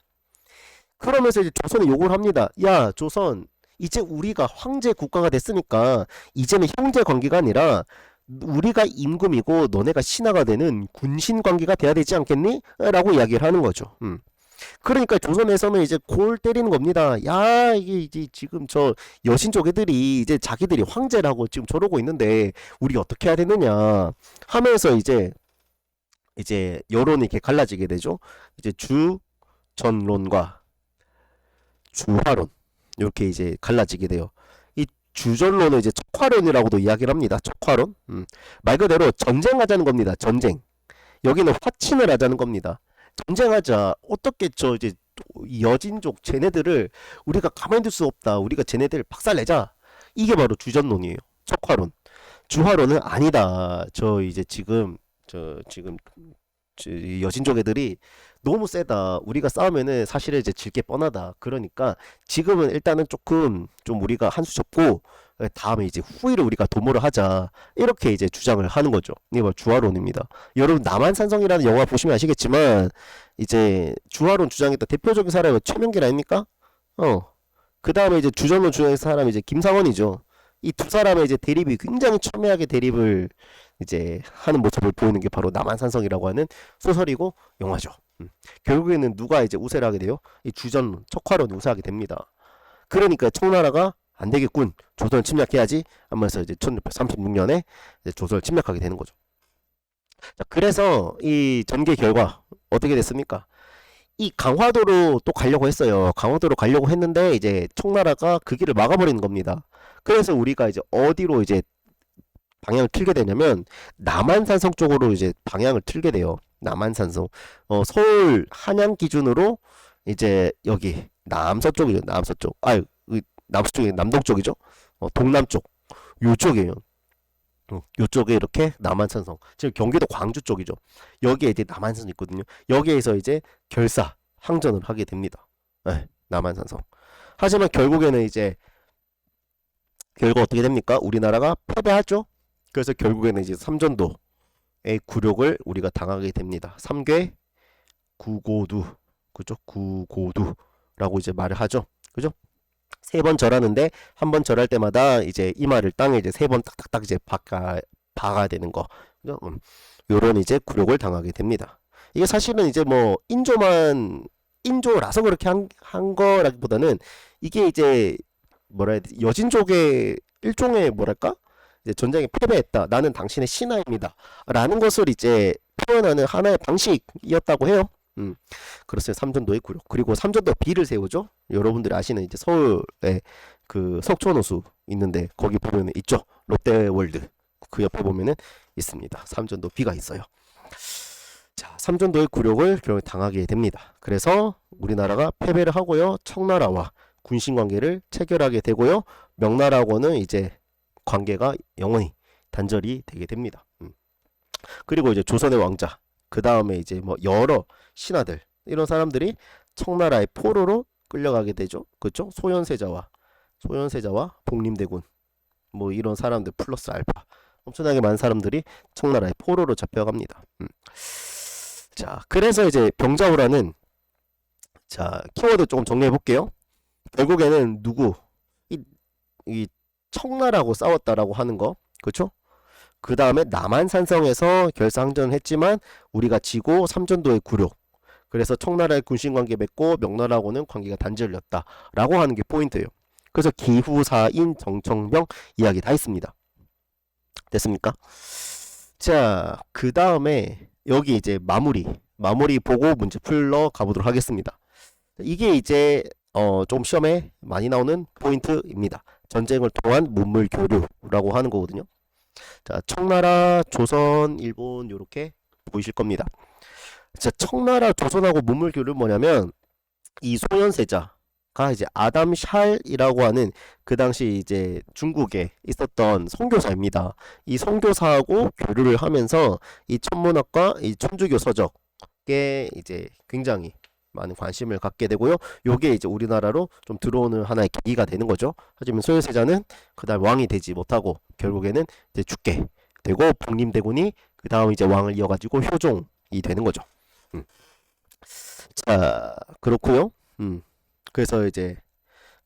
그러면서 이제 조선이 요구를 합니다. 야, 조선 이제 우리가 황제 국가가 됐으니까 이제는 형제 관계가 아니라 우리가 임금이고 너네가 신하가 되는 군신 관계가 돼야 되지 않겠니? 라고 이야기를 하는 거죠. 그러니까 조선에서는 이제 골 때리는 겁니다. 야, 이게 이제 지금 저 여신족 애들이 이제 자기들이 황제라고 지금 저러고 있는데 우리 어떻게 해야 되느냐 하면서 이제 여론이 이렇게 갈라지게 되죠. 이제 주전론과 주화론 이렇게 이제 갈라지게 돼요. 이 주전론은 이제 척화론이라고도 이야기를 합니다. 척화론. 말 그대로 전쟁하자는 겁니다. 전쟁. 여기는 화친을 하자는 겁니다. 전쟁하자. 어떻게 저 이제 여진족 쟤네들을 우리가 가만히 둘 수 없다. 우리가 쟤네들 박살내자. 이게 바로 주전론이에요. 척화론. 주화론은 아니다. 저 이제 지금 여진족 애들이 너무 세다. 우리가 싸우면은 사실은 이제 질 게 뻔하다. 그러니까 지금은 일단은 조금 좀 우리가 한 수 접고 다음에 이제 후위를 우리가 도모를 하자. 이렇게 이제 주장을 하는 거죠. 이게 바로 주화론입니다. 여러분 남한산성이라는 영화 보시면 아시겠지만 이제 주화론 주장했던 대표적인 사람은 최명길 아닙니까? 그 다음에 이제 주전론 주장했던 사람이 이제 김상원이죠. 이 두 사람의 이제 대립이 굉장히 첨예하게 대립을 이제 하는 모습을 보이는 게 바로 남한산성이라고 하는 소설이고 영화죠. 결국에는 누가 이제 우세를 하게 돼요? 이 주전론, 척화론이 우세하게 됩니다. 그러니까 청나라가 안 되겠군. 조선을 침략해야지 하면서 이제 1636년에 이제 조선을 침략하게 되는 거죠. 자, 그래서 이 전개 결과 어떻게 됐습니까? 이 강화도로 또 가려고 했어요. 강화도로 가려고 했는데 이제 청나라가 그 길을 막아버리는 겁니다. 그래서 우리가 이제 어디로 이제 방향을 틀게 되냐면 남한산성 쪽으로 이제 방향을 틀게 돼요. 남한산성. 서울 한양 기준으로 이제 여기 남서쪽이죠. 남서쪽. 남서쪽이 남동쪽이죠. 동남쪽. 요쪽이에요. 요쪽에 이렇게 남한산성. 지금 경기도 광주 쪽이죠. 여기에 이제 남한산성 있거든요. 여기에서 이제 항전을 하게 됩니다. 네, 남한산성. 하지만 결국에는 이제 결과 어떻게 됩니까? 우리나라가 패배하죠. 그래서 결국에는 이제 삼전도의 굴욕을 우리가 당하게 됩니다. 삼괴 구고두, 그죠? 구고두라고 이제 말을 하죠. 그죠? 세 번 절하는데 한 번 절할 때마다 이제 이마를 땅에 이제 세 번 딱딱딱 이제 박아야 되는 거. 그죠? 요런 이제 굴욕을 당하게 됩니다. 이게 사실은 이제 뭐 인조라서 그렇게 한 거라기보다는 이게 이제 뭐라 해야 되지? 여진족의 일종의 뭐랄까? 이제 전쟁에 패배했다. 나는 당신의 신하입니다. 라는 것을 이제 표현하는 하나의 방식이었다고 해요. 그렇습니다. 삼전도의 굴욕. 그리고 삼전도 비를 세우죠. 여러분들이 아시는 이제 서울에 그 석촌호수 있는데 거기 보면 있죠. 롯데월드. 그 옆에 보면은 있습니다. 삼전도 비가 있어요. 자, 삼전도의 굴욕을 결국 당하게 됩니다. 그래서 우리나라가 패배를 하고요. 청나라와 군신 관계를 체결하게 되고요. 명나라하고는 이제 관계가 영원히 단절이 되게 됩니다. 그리고 이제 조선의 왕자, 그 다음에 이제 뭐 여러 신하들 이런 사람들이 청나라의 포로로 끌려가게 되죠. 그렇죠? 소현세자와 복림대군 뭐 이런 사람들 플러스 알파 엄청나게 많은 사람들이 청나라의 포로로 잡혀갑니다. 자, 그래서 이제 병자호란은 자 키워드 조금 정리해 볼게요. 결국에는 누구 이 청나라하고 싸웠다라고 하는 거, 그렇죠? 그 다음에 남한산성에서 결사항전을 했지만 우리가 지고 삼전도의 굴욕. 그래서 청나라의 군신관계 맺고 명나라하고는 관계가 단절되었다라고 하는 게 포인트예요. 그래서 기후사인 정청병 이야기 다 했습니다. 됐습니까? 자, 그 다음에 여기 이제 마무리 보고 문제 풀러 가보도록 하겠습니다. 이게 이제 좀 시험에 많이 나오는 포인트입니다. 전쟁을 통한 문물 교류라고 하는 거거든요. 자, 청나라, 조선, 일본 요렇게 보이실 겁니다. 자, 청나라, 조선하고 문물 교류는 뭐냐면 이 소현세자가 이제 아담 샬이라고 하는 그 당시 이제 중국에 있었던 선교사입니다. 이 선교사하고 교류를 하면서 이 천문학과 이 천주교 서적에 이제 굉장히 많은 관심을 갖게 되고요. 요게 이제 우리나라로 좀 들어오는 하나의 계기가 되는 거죠. 하지만 소현세자는 그다음 왕이 되지 못하고 결국에는 이제 죽게 되고 복림대군이 그다음 이제 왕을 이어가지고 효종이 되는 거죠. 음. 자, 그렇고요. 그래서 이제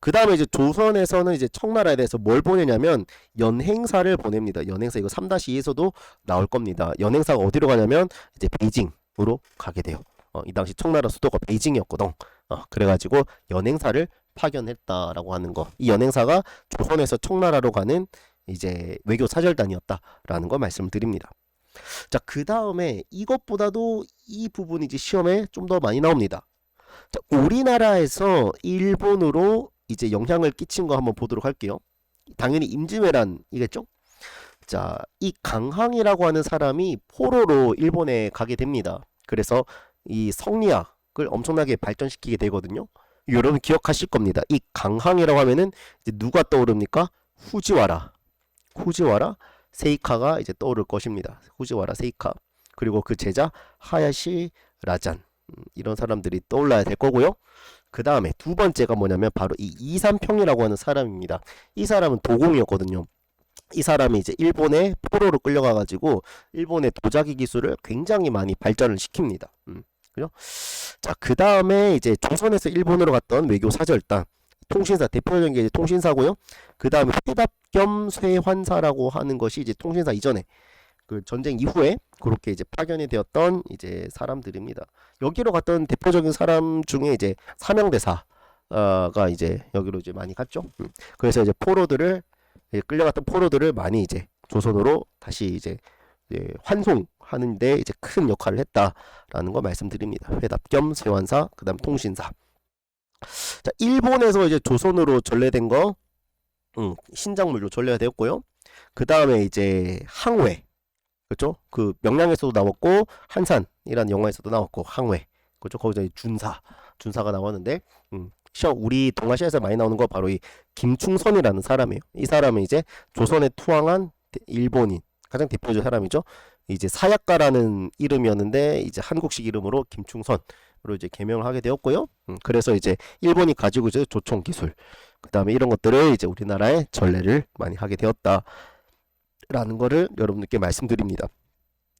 그 다음에 이제 조선에서는 이제 청나라에 대해서 뭘 보내냐면 연행사를 보냅니다. 연행사 이거 3-2에서도 나올 겁니다. 연행사가 어디로 가냐면 이제 베이징으로 가게 돼요. 이 당시 청나라 수도가 베이징이었거든. 그래가지고 연행사를 파견했다라고 하는 거. 이 연행사가 조선에서 청나라로 가는 이제 외교 사절단이었다라는 거 말씀을 드립니다. 자, 그 다음에 이것보다도 이 부분이 이제 시험에 좀 더 많이 나옵니다. 자, 우리나라에서 일본으로 이제 영향을 끼친 거 한번 보도록 할게요. 당연히 임진왜란이겠죠? 자, 이 강항이라고 하는 사람이 포로로 일본에 가게 됩니다. 그래서 이 성리학을 엄청나게 발전시키게 되거든요. 여러분 기억하실 겁니다. 이 강항이라고 하면은 이제 누가 떠오릅니까? 후지와라 세이카가 이제 떠오를 것입니다. 후지와라 세이카. 그리고 그 제자 하야시 라잔. 이런 사람들이 떠올라야 될 거고요. 그 다음에 두 번째가 뭐냐면 바로 이 이삼평이라고 하는 사람입니다. 이 사람은 도공이었거든요. 이 사람이 이제 일본에 포로로 끌려가가지고 일본의 도자기 기술을 굉장히 많이 발전을 시킵니다. 그죠? 자, 그 다음에 이제 조선에서 일본으로 갔던 외교 사절단 통신사 대표적인 게 이제 통신사고요. 그 다음에 회답 겸 쇠환사라고 하는 것이 이제 통신사 이전에 그 전쟁 이후에 그렇게 이제 파견이 되었던 이제 사람들입니다. 여기로 갔던 대표적인 사람 중에 이제 사명대사가 이제 여기로 이제 많이 갔죠. 그래서 이제 끌려갔던 포로들을 많이 이제 조선으로 다시 이제 환송하는데 이제 큰 역할을 했다라는 거 말씀드립니다. 회답 겸 쇠환사, 그다음 통신사. 자, 일본에서 이제 조선으로 전래된 거, 신작물로 전래가 되었고요. 그 다음에 이제 항회, 그렇죠? 그 명량에서도 나왔고 한산이라는 영화에서도 나왔고 항회, 그렇죠? 거기서 준사가 나왔는데, 우리 동아시아에서 많이 나오는 거 바로 이 김충선이라는 사람이에요. 이 사람은 이제 조선에 투항한 일본인 가장 대표적인 사람이죠. 이제 사약가라는 이름이었는데 이제 한국식 이름으로 김충선으로 이제 개명을 하게 되었고요. 그래서 이제 일본이 가지고 이제 조총 기술, 그 다음에 이런 것들을 이제 우리나라에 전래를 많이 하게 되었다라는 거를 여러분들께 말씀드립니다.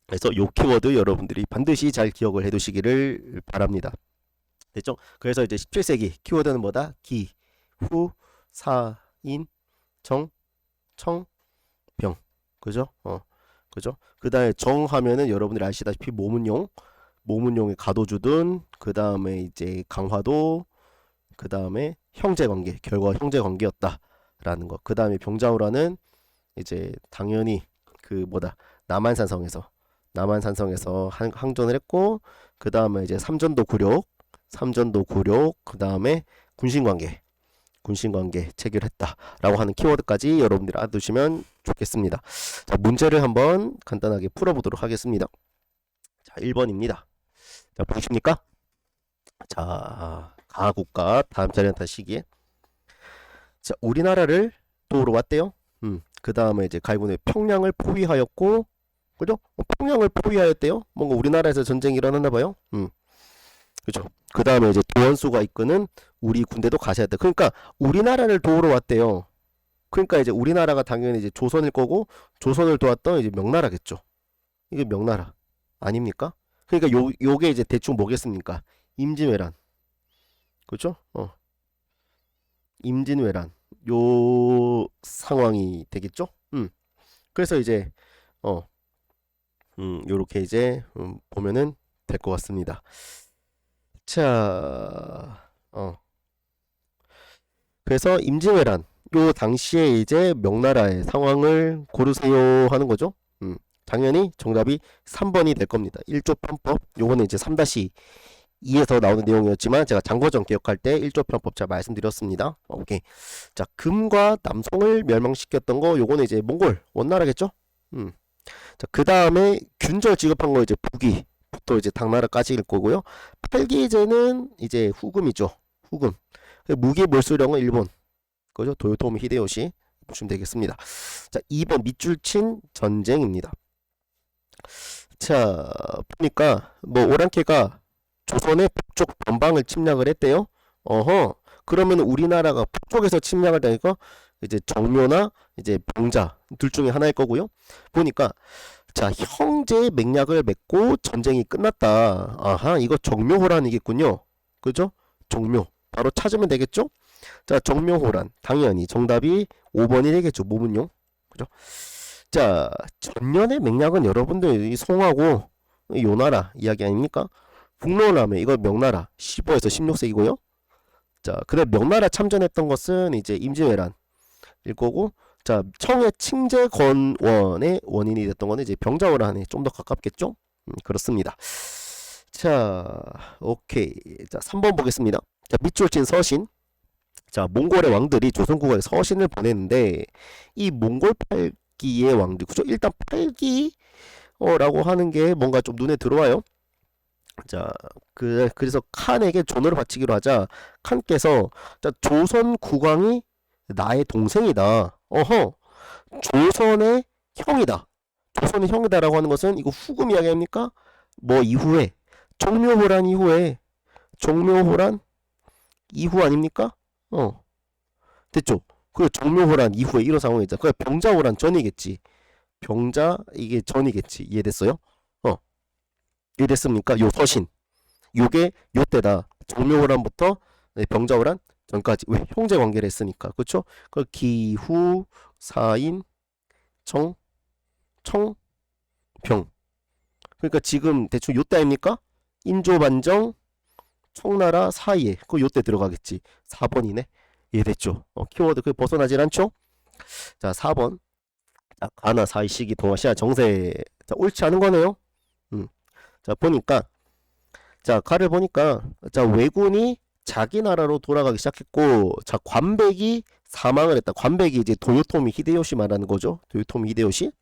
그래서 요 키워드 여러분들이 반드시 잘 기억을 해두시기를 바랍니다. 됐죠? 그래서 이제 17세기 키워드는 뭐다? 기, 후, 사, 인, 정, 청, 병. 그죠? 그죠? 그 다음에 정 하면은 여러분들이 아시다시피 모문용의 가도주든, 그 다음에 이제 강화도, 그 다음에 형제관계, 결과 형제관계였다라는 거. 그 다음에 병자호란은 이제 당연히 그 남한산성에서 항전을 했고, 그 다음에 이제 삼전도 굴욕, 그 다음에 군신관계 체결했다라고 하는 키워드까지 여러분들이 알아두시면 좋겠습니다. 자, 문제를 한번 간단하게 풀어보도록 하겠습니다. 자, 1번입니다. 자, 보십니까? 자, 가국과 다음 자리한 시기에 자, 우리나라를 도우러 왔대요. 그 다음에 이제 갈군의 평양을 포위하였고, 그죠? 평양을 포위하였대요. 뭔가 우리나라에서 전쟁이 일어났나 봐요. 그죠? 그 다음에 이제 도원수가 이끄는 우리 군대도 가셔야 돼. 그러니까 우리나라를 도우러 왔대요. 그러니까 이제 우리나라가 당연히 이제 조선일 거고, 조선을 도왔던 이제 명나라겠죠. 이게 명나라 아닙니까? 그러니까 요게 이제 대충 뭐겠습니까? 임진왜란. 그렇죠? 임진왜란 요 상황이 되겠죠? 그래서 이제 요렇게 이제 보면은 될 것 같습니다. 자, 그래서 임진왜란 요 당시에 이제 명나라의 상황을 고르세요 하는 거죠. 당연히 정답이 3번이 될 겁니다. 1조 편법. 요거는 이제 3-2에서 나오는 내용이었지만 제가 장거정 기억할 때 1조 편법 제가 말씀드렸습니다. 오케이. 자, 금과 남송을 멸망시켰던 거 요거는 이제 몽골 원나라겠죠? 자, 그 다음에 균절 지급한 거 이제 북위부터 이제 당나라까지일 거고요. 팔기제는 이제 후금이죠. 후금. 무기 몰수령은 일본. 그죠? 도요토미 히데요시 보시면 되겠습니다. 자, 2번 밑줄친 전쟁입니다. 자, 보니까 뭐 오랑캐가 조선의 북쪽 변방을 침략을 했대요. 어허. 그러면 우리나라가 북쪽에서 침략을 하니까 이제 정묘나 이제 병자 둘 중에 하나일 거고요. 보니까 자, 형제의 맥락을 맺고 전쟁이 끝났다. 아하, 이거 정묘호란이겠군요. 그죠? 정묘. 바로 찾으면 되겠죠? 자, 정묘호란. 당연히 정답이 5번이 되겠죠. 모문용. 그죠? 자, 전년의 맥락은 여러분들 이 송하고 요나라 이야기 아닙니까? 북로남해 이거 명나라 15에서 16세기고요. 자, 그다음 명나라 참전했던 것은 이제 임진왜란일 거고, 자, 청의 칭제건원의 원인이 됐던 거는 이제 병자호란에 좀 더 가깝겠죠? 그렇습니다. 자, 오케이. 자, 3번 보겠습니다. 자, 밑줄친 서신. 자, 몽골의 왕들이 조선국가에 서신을 보냈는데 이 몽골 8기의 왕들, 그죠? 일단 8기 라고 하는 게 뭔가 좀 눈에 들어와요. 자, 그래서 칸에게 존호를 바치기로 하자 칸께서 자, 조선 국왕이 나의 동생이다. 어허, 조선의 형이다. 조선의 형이다라고 하는 것은 이거 후금 이야기 아닙니까? 뭐 이후에 종묘호란 이후에 종묘호란 이후 아닙니까? 됐죠? 그 종묘호란 이후에 이런 상황이죠. 그 병자호란 전이겠지. 병자 이게 전이겠지. 이해됐어요? 이해됐습니까? 요 서신 요게 요때다. 종묘호란부터 병자호란 전까지. 왜? 형제 관계를 했으니까. 그쵸? 그 기후 사인 청 병. 그러니까 지금 대충 요때 아닙니까? 인조반정 청나라 사이에 그 요때 들어가겠지. 4번이네. 이해됐죠? 키워드 그 벗어나질 않죠? 자, 4번. 자, 가나 사이 시기 동아시아 정세. 자, 옳지 않은 거네요. 자, 보니까 자, 가를 보니까 자, 왜군이 자기 나라로 돌아가기 시작했고, 자, 관백이 사망을 했다. 관백이 이제 도요토미 히데요시 말하는 거죠. 도요토미 히데요시.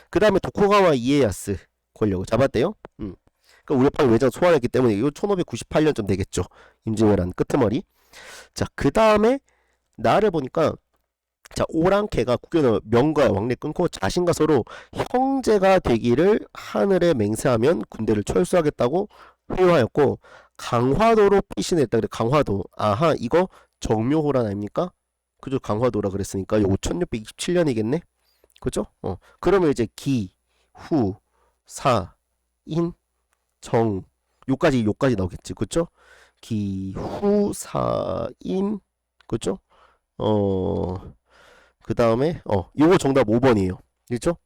그 다음에 도쿠가와 이에야스 권력을 잡았대요. 그러니까 우레파를 외장 소환했기 때문에 이거 1598년쯤 되겠죠. 임진왜란 끄트머리. 자, 그 다음에 나를 보니까 자, 오랑캐가 국경을 명과 왕래 끊고 자신과 서로 형제가 되기를 하늘에 맹세하면 군대를 철수하겠다고 회유하였고, 강화도로 피신했다. 그래, 강화도. 아하, 이거 정묘호란 아닙니까? 그죠? 강화도라 그랬으니까 요거 1627년이겠네. 그죠? 그러면 이제 기, 후, 사, 인, 정 요까지 나오겠지. 그죠? 기, 후, 사, 인. 그죠? 그 다음에 요거 정답 5번이에요. 그렇죠?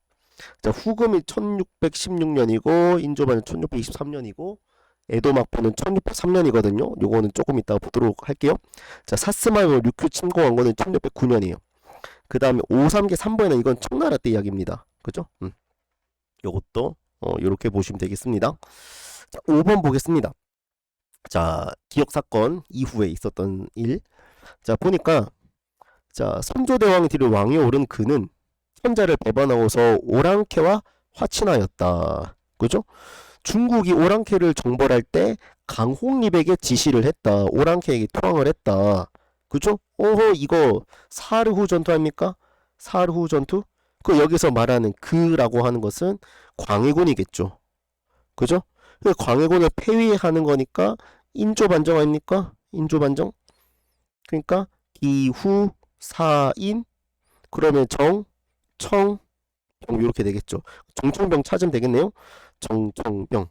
자, 후금이 1616년이고 인조반은 1623년이고 에도막부는 1603년이거든요. 요거는 조금 이따가 보도록 할게요. 자, 사스마요 류큐 침공한 거는 1609년이에요. 그 다음에 5, 3개 3번에는 이건 청나라 때 이야기입니다. 그죠? 요것도 요렇게 보시면 되겠습니다. 자, 5번 보겠습니다. 자, 기억사건 이후에 있었던 일. 자, 보니까 자, 선조대왕이 뒤를 왕위에 오른 그는 천자를 배반하고서 오랑캐와 화친하였다. 그죠? 중국이 오랑캐를 정벌할 때 강홍립에게 지시를 했다. 오랑캐에게 투항을 했다. 그죠? 어허, 이거 사르후 전투 아닙니까? 사르후 전투? 그 여기서 말하는 그라고 하는 것은 광해군이겠죠. 그죠? 그 광해군을 폐위하는 거니까 인조반정 아닙니까? 인조반정? 그러니까 기후 사인 그러면 정, 청, 병 이렇게 되겠죠. 정청병 찾으면 되겠네요. 정청병.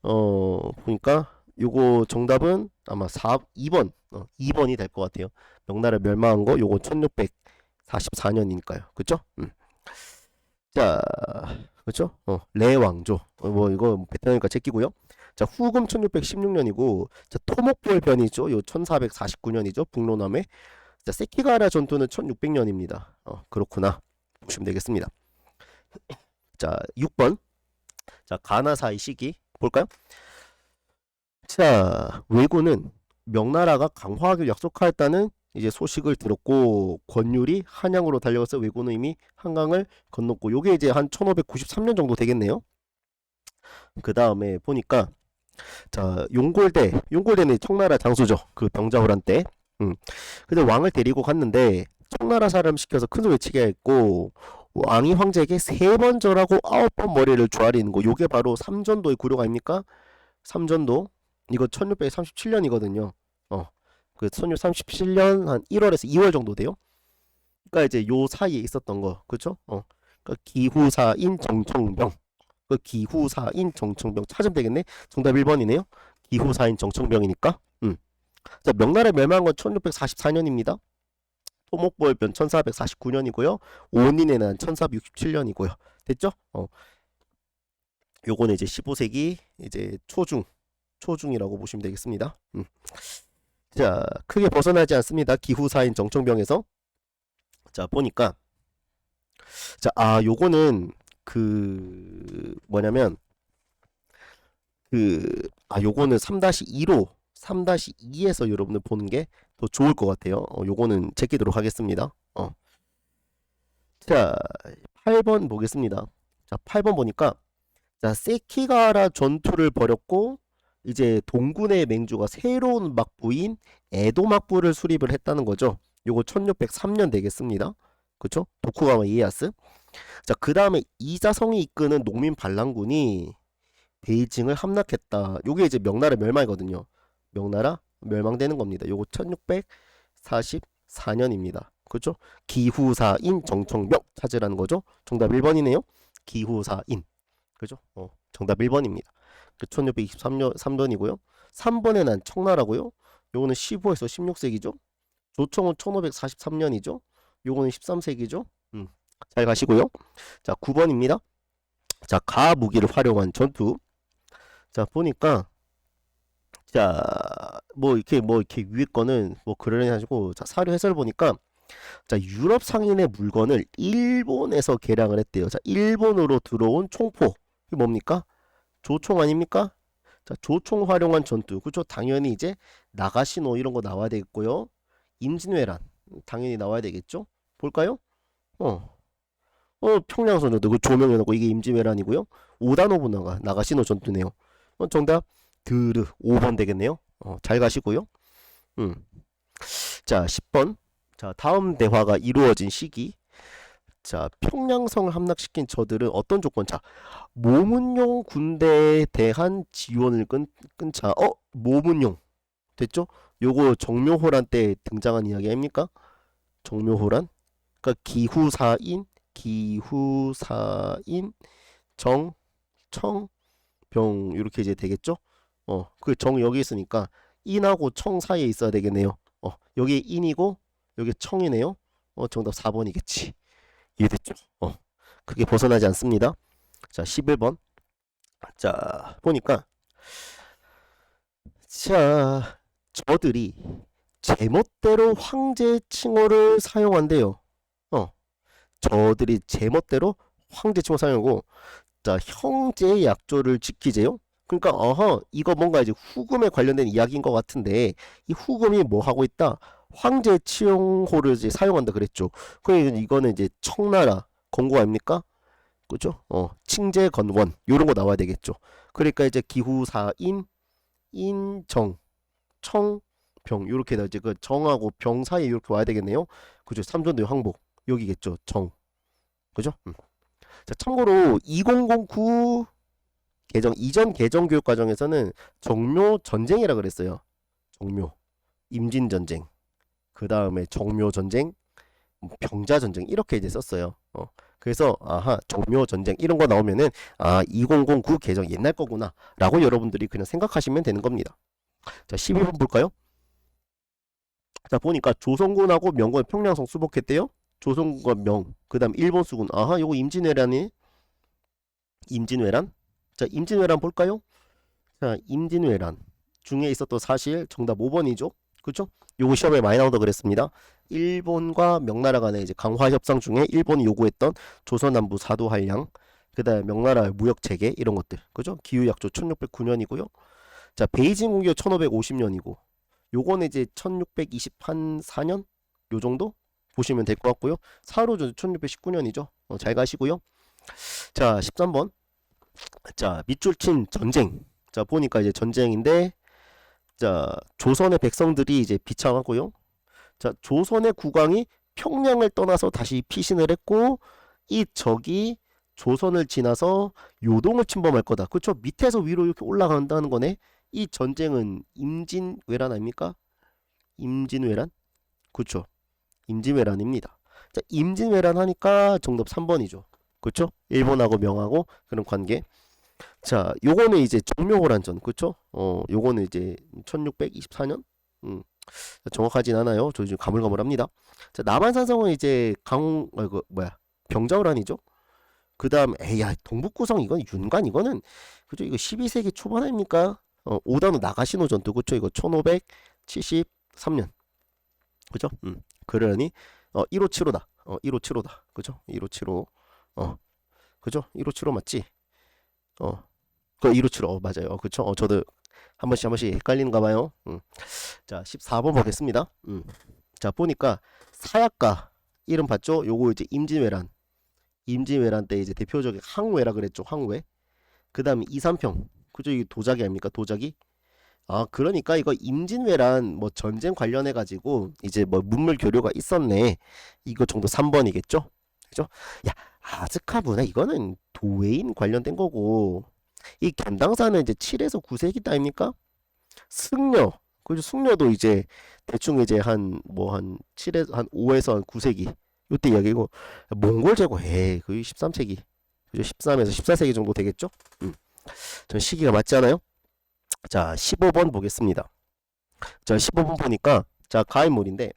보니까 요거 정답은 아마 2번 2번이 될 것 같아요. 명나라 멸망한 거 요거 1644년이니까요. 그쵸? 자, 그쵸? 레왕조. 뭐 이거 베트남이니까 제끼고요. 자, 후금 1616년이고, 자, 토목벌변이죠. 요 1449년이죠. 북로남해. 자, 세키가라 전투는 1600년입니다. 그렇구나. 보시면 되겠습니다. 자, 6번. 자, 가나사의 시기 볼까요? 자, 왜군은 명나라가 강화하기를 약속하였다는 이제 소식을 들었고 권율이 한양으로 달려가서 왜군은 이미 한강을 건넜고 요게 이제 한 1593년 정도 되겠네요. 그 다음에 보니까 자, 용골대는 청나라 장수죠. 그 병자호란 때. 근데 왕을 데리고 갔는데 청나라 사람 시켜서 큰 소리 치게 했고 왕이 황제에게 3번 절하고 9번 머리를 조아리는 거. 요게 바로 삼전도의 구력 아닙니까? 삼전도. 이거 1637년이거든요. 그 1637년 한 1월에서 2월 정도 돼요. 그러니까 이제 요 사이에 있었던 거. 그쵸? 그러니까 기후사인 정청병. 그 기후사인 정청병 찾으면 되겠네. 정답 1번이네요. 기후사인 정청병이니까. 자, 명나라 멸망한 건 1644년입니다. 토목보혈변 1449년이고요. 온인의 난 1467년이고요. 됐죠? 요거는 이제 15세기 이제 초중이라고 보시면 되겠습니다. 자, 크게 벗어나지 않습니다. 기후사인 정청병에서. 자, 보니까 자, 요거는 그 뭐냐면 요거는 3-2로 3-2에서 여러분들 보는 게 더 좋을 것 같아요. 요거는 제끼도록 하겠습니다. 자, 8번 보겠습니다. 자, 8번 보니까 자, 세키가라 전투를 벌였고 이제 동군의 맹주가 새로운 막부인 에도 막부를 수립을 했다는 거죠. 요거 1603년 되겠습니다. 그쵸? 도쿠가와 이에야스. 자, 그 다음에 이자성이 이끄는 농민 반란군이 베이징을 함락했다. 요게 이제 명나라 멸망이거든요. 명나라 멸망되는 겁니다. 요거 1644년입니다. 그렇죠? 기후사인 정청병 찾으라는 거죠. 정답 1번이네요. 기후사인. 그죠? 정답 1번입니다. 그 1623년이고요. 3번에 난 청나라고요. 요거는 15에서 16세기죠. 조총은 1543년이죠. 요거는 13세기죠. 잘 가시고요. 자, 9번입니다. 자, 가 무기를 활용한 전투. 자, 보니까 자, 뭐 이렇게 위에 거는 뭐 그러려니 하시고 자, 사료 해설 보니까 자, 유럽 상인의 물건을 일본에서 개량을 했대요. 자, 일본으로 들어온 총포. 이게 뭡니까? 조총 아닙니까? 자, 조총 활용한 전투. 그렇죠? 당연히 이제 나가시노 이런 거 나와야 되겠고요. 임진왜란 당연히 나와야 되겠죠? 볼까요? 평양선녀도 그 조명해놓고 이게 임진왜란이고요. 오다노부나가 나가시노 전투네요. 정답 드르 5번 되겠네요. 잘 가시고요. 자, 10번. 자, 다음 대화가 이루어진 시기. 자, 평양성을 함락시킨 저들은 어떤 조건? 자, 모문용 군대에 대한 지원을 끊자. 모문용 됐죠? 요거 정묘호란 때 등장한 이야기 아닙니까? 정묘호란. 그러니까 기후사인 정청병 이렇게 이제 되겠죠? 그 정 여기 있으니까 인하고 청 사이에 있어야 되겠네요. 여기 인이고 여기 청이네요. 정답 4번이겠지. 이해됐죠? 크게 벗어나지 않습니다. 자, 11번. 자, 보니까 자, 저들이 제멋대로 황제 칭호를 사용한대요. 저들이 제멋대로 황제 칭호 사용하고 자, 형제의 약조를 지키재요. 그러니까 이거 뭔가 이제 후금에 관련된 이야기인 것 같은데 이 후금이 뭐 하고 있다? 황제 칭호를 이제 사용한다 그랬죠. 그러니까 이거는 이제 청나라 건국 아닙니까? 그죠? 칭제 건원 요런 거 나와야 되겠죠. 그러니까 이제 기후사인 인정 청병 요렇게 다 이제 그 정하고 병 사이에 이렇게 와야 되겠네요. 그죠? 삼전도의 항복 여기겠죠. 정. 그죠? 자, 참고로 2009 개정 이전 개정 교육 과정에서는 정묘 전쟁이라 그랬어요. 정묘 임진 전쟁. 그 다음에 정묘 전쟁, 병자 전쟁 이렇게 이제 썼어요. 그래서 정묘 전쟁 이런 거 나오면은 2009 개정 옛날 거구나라고 여러분들이 그냥 생각하시면 되는 겁니다. 자, 12번 볼까요? 자, 보니까 조선군하고 명군 평양성 수복했대요. 조선군과 명, 그다음 일본 수군. 요거 임진왜란이 임진왜란. 자, 임진왜란 볼까요? 자, 임진왜란 중에 있었던 사실 정답 5번이죠. 그렇죠? 요거 시험에 많이 나온다 그랬습니다. 일본과 명나라 간의 이제 강화 협상 중에 일본이 요구했던 조선 남부 사도 한량 그다음에 명나라의 무역 체계 이런 것들. 그죠? 기후약조 1609년이고요. 자, 베이징 공격 1550년이고 요거는 이제 1624년 요 정도 보시면 될 것 같고요. 사로전 1619년이죠. 잘 가시고요. 자, 13번. 자, 밑줄친 전쟁. 자, 보니까 이제 전쟁인데 자, 조선의 백성들이 이제 비창하고요. 자, 조선의 국왕이 평양을 떠나서 다시 피신을 했고 이 적이 조선을 지나서 요동을 침범할 거다. 그쵸? 밑에서 위로 이렇게 올라간다는 거네. 이 전쟁은 임진왜란 아닙니까? 임진왜란? 그쵸? 임진왜란입니다. 자, 임진왜란 하니까 정답 3번이죠. 그쵸? 일본하고 명하고 그런 관계. 자, 요거는 이제 정묘호란전. 그쵸? 요거는 이제 1624년? 정확하진 않아요. 저 지금 가물가물합니다. 자, 남한산성은 이제 그 뭐야? 병자호란이죠. 그 다음 에야 동북구성 이건 윤관 이거는 그죠? 이거 12세기 초반 아닙니까? 오단후 나가시노 전투 그쵸? 이거 1573년 그죠? 그러니 1575다. 1575다. 그죠? 1575. 그죠? 1575 맞지? 그 1575 맞아요. 그쵸? 저도 한 번씩 헷갈리는가 봐요. 자, 14번 보겠습니다. 자, 보니까 사약가 이름 봤죠? 요거 이제 임진왜란 때 이제 대표적인 항외라 그랬죠. 항외. 그다음에 이삼평. 그죠? 이게 도자기 아닙니까? 도자기. 아, 그러니까 이거 임진왜란 뭐 전쟁 관련해 가지고 이제 뭐 문물 교류가 있었네. 이거 정도 3번이겠죠? 그죠? 야, 아즈카브나 이거는 도웨인 관련된 거고 이 견당사는 이제 7에서 9세기 때입니까? 승려. 그죠? 승려도 이제 대충 이제 한 뭐 한 7에서 한 5에서 한 9세기 요때 이야기고 몽골 제국 거의 13세기. 그죠? 13에서 14세기 정도 되겠죠? 전 시기가 맞지 않아요? 자, 15번 보겠습니다. 자, 15번 보니까 자, 가임물인데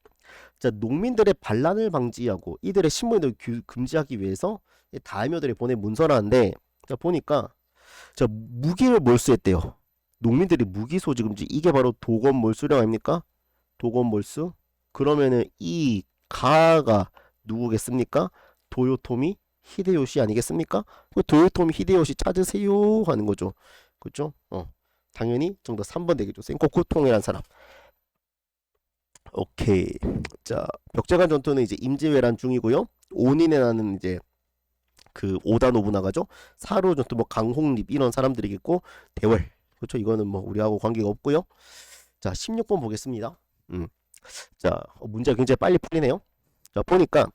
자, 농민들의 반란을 방지하고 이들의 신문을 금지하기 위해서 다이묘들이 보낸 문서라는데 자, 보니까 자, 무기를 몰수했대요. 농민들이 무기 소지 금지 이게 바로 도건몰수령 아닙니까? 도건몰수. 그러면은 이 가가 누구겠습니까? 도요토미 히데요시 아니겠습니까? 그 도요토미 히데요시 찾으세요 하는 거죠. 그죠? 당연히 정답 3번 되겠죠. 센코쿠통이라는 사람. 오케이. 자, 벽제간 전투는 이제 임진왜란 중이고요. 온인의 나는 이제 그 오다 노부나가죠. 사로 전투 뭐 강홍립 이런 사람들이겠고 대월. 그렇죠. 이거는 뭐 우리하고 관계가 없고요. 자, 16번 보겠습니다. 자, 문제가 굉장히 빨리 풀리네요. 자, 보니까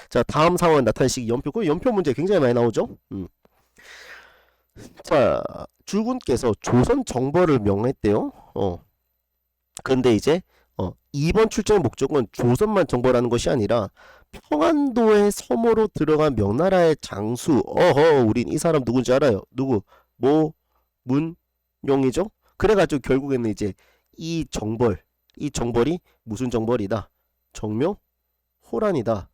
자, 다음 상황 나타낸 시기 연표. 그 연표 문제 굉장히 많이 나오죠. 자, 주군께서 조선 정벌을 명했대요. 근데 이제 2번 출정의 목적은 조선만 정벌하는 것이 아니라 평안도의 섬으로 들어간 명나라의 장수. 우린 이 사람 누군지 알아요. 누구? 모문용이죠. 그래가지고 결국에는 이제 이 정벌이 무슨 정벌이다? 정묘 호란이다.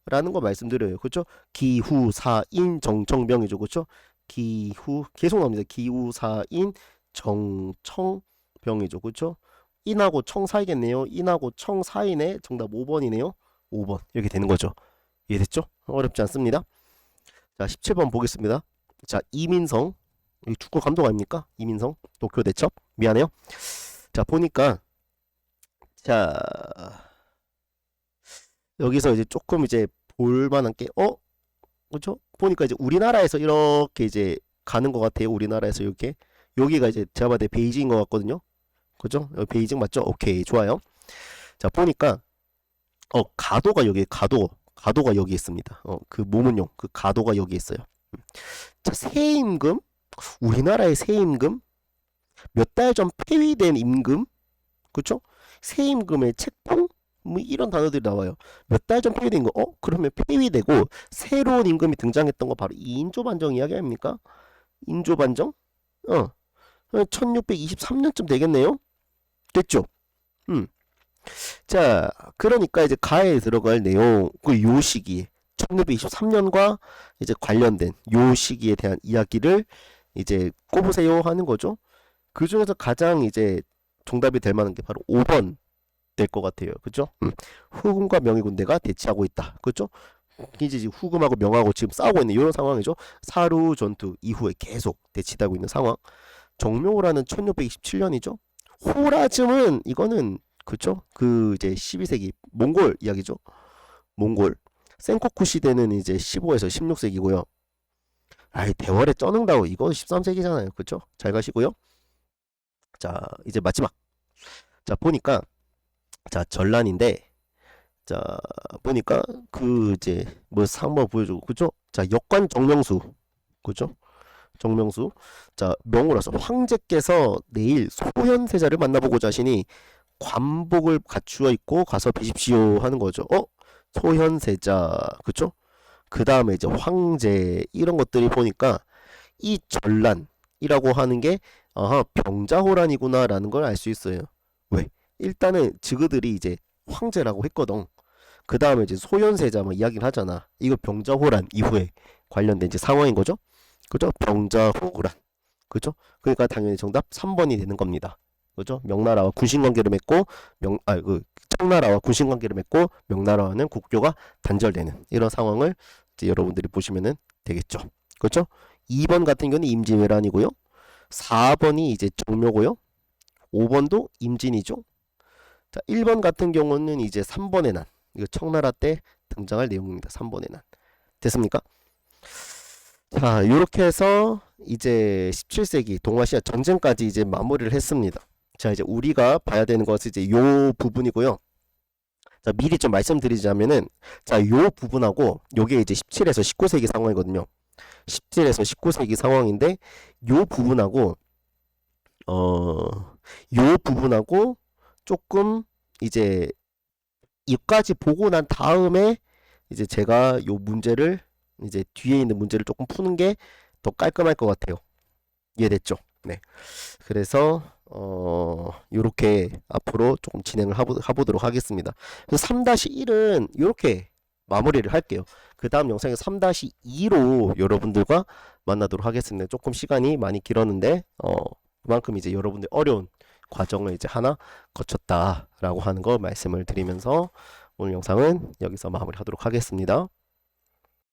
라는 거 말씀드려요. 그렇죠? 기후사인 정청병이죠. 그렇죠? 기후 계속 나옵니다. 기후사인 정청병이죠. 그렇죠? 인하고 청 사이겠네요. 인하고 청 사이네. 정답 5번이네요. 5번 이렇게 되는 거죠. 이해됐죠? 어렵지 않습니다. 자, 17번 보겠습니다. 자, 이민성 축구 감독 아닙니까? 이민성 도쿄 대첩 미안해요. 자, 보니까 자 여기서 이제 조금 이제 볼만한 게 그렇죠? 보니까 이제 우리나라에서 이렇게 이제 가는 것 같아요. 우리나라에서 이렇게 여기가 이제 제가 봤을 때 베이징인 것 같거든요. 그죠? 베이징 맞죠? 오케이, 좋아요. 자, 보니까 가도가 여기 있습니다. 그 모문용 그 가도가 여기 있어요. 자, 세임금 우리나라의 세임금 몇 달 전 폐위된 임금 그쵸? 세임금의 책봉 뭐 이런 단어들이 나와요. 몇 달 전 폐위된 거 그러면 폐위되고 새로운 임금이 등장했던 거 바로 이 인조반정 이야기 아닙니까? 인조반정 1623년쯤 되겠네요. 됐죠? 자, 그러니까 이제 가에 들어갈 내용, 요 시기에 1623년과 이제 관련된 요 시기에 대한 이야기를 이제 꼽으세요 하는 거죠. 그 중에서 가장 이제 정답이 될 만한 게 바로 5번 될 것 같아요. 그죠? 후금과 명의군대가 대치하고 있다. 그죠? 이제 지금 후금하고 명하고 지금 싸우고 있는 이런 상황이죠. 사루 전투 이후에 계속 대치하고 있는 상황. 정묘호라는 1627년이죠. 호라즘은 이거는 그쵸? 그 이제 12세기 몽골 이야기죠. 몽골. 센코쿠 시대는 이제 15에서 16세기고요. 아이 대월에 쩌능다오 이거 13세기잖아요. 그쵸? 잘 가시고요. 자 이제 마지막. 자 보니까 자 전란인데 자 보니까 그 이제 뭐 상모 보여주고 그죠? 자 역관 정명수 그죠? 정명수. 자 명호라서 황제께서 내일 소현세자를 만나보고자 하시니 관복을 갖추어 입고 가서 뵈십시오 하는 거죠. 소현세자 그쵸? 그 다음에 이제 황제 이런 것들이 보니까 이 전란이라고 하는 게 아하 병자호란이구나라는 걸 알 수 있어요. 왜? 일단은 지그들이 이제 황제라고 했거든. 그 다음에 이제 소현세자 뭐 이야기를 하잖아. 이거 병자호란 이후에 관련된 이제 상황인 거죠. 그죠? 병자호란. 그죠? 그러니까 당연히 정답 3번이 되는 겁니다. 그죠? 명나라와 군신관계를 맺고 청나라와 군신관계를 맺고 명나라와는 국교가 단절되는 이런 상황을 이제 여러분들이 보시면은 되겠죠. 그렇죠? 2번 같은 경우는 임진왜란이고요. 4번이 이제 정묘고요. 5번도 임진이죠. 자, 1번 같은 경우는 이제 3번의 난. 이거 청나라 때 등장할 내용입니다. 3번의 난. 됐습니까? 자, 이렇게 해서 이제 17세기 동아시아 전쟁까지 이제 마무리를 했습니다. 자, 이제 우리가 봐야 되는 것은 이제 요 부분이고요. 자, 미리 좀 말씀드리자면은 자, 요 부분하고 요게 이제 17에서 19세기 상황이거든요. 17에서 19세기 상황인데 요 부분하고 요 부분하고 조금 이제 이까지 보고 난 다음에 이제 제가 요 문제를 이제 뒤에 있는 문제를 조금 푸는 게 더 깔끔할 것 같아요. 이해됐죠? 네. 그래서 요렇게 앞으로 조금 진행을 해보도록 하겠습니다. 그래서 3-1은 이렇게 마무리를 할게요. 그 다음 영상에 3-2로 여러분들과 만나도록 하겠습니다. 조금 시간이 많이 길었는데 그만큼 이제 여러분들 어려운 과정을 이제 하나 거쳤다라고 하는 거 말씀을 드리면서 오늘 영상은 여기서 마무리하도록 하겠습니다.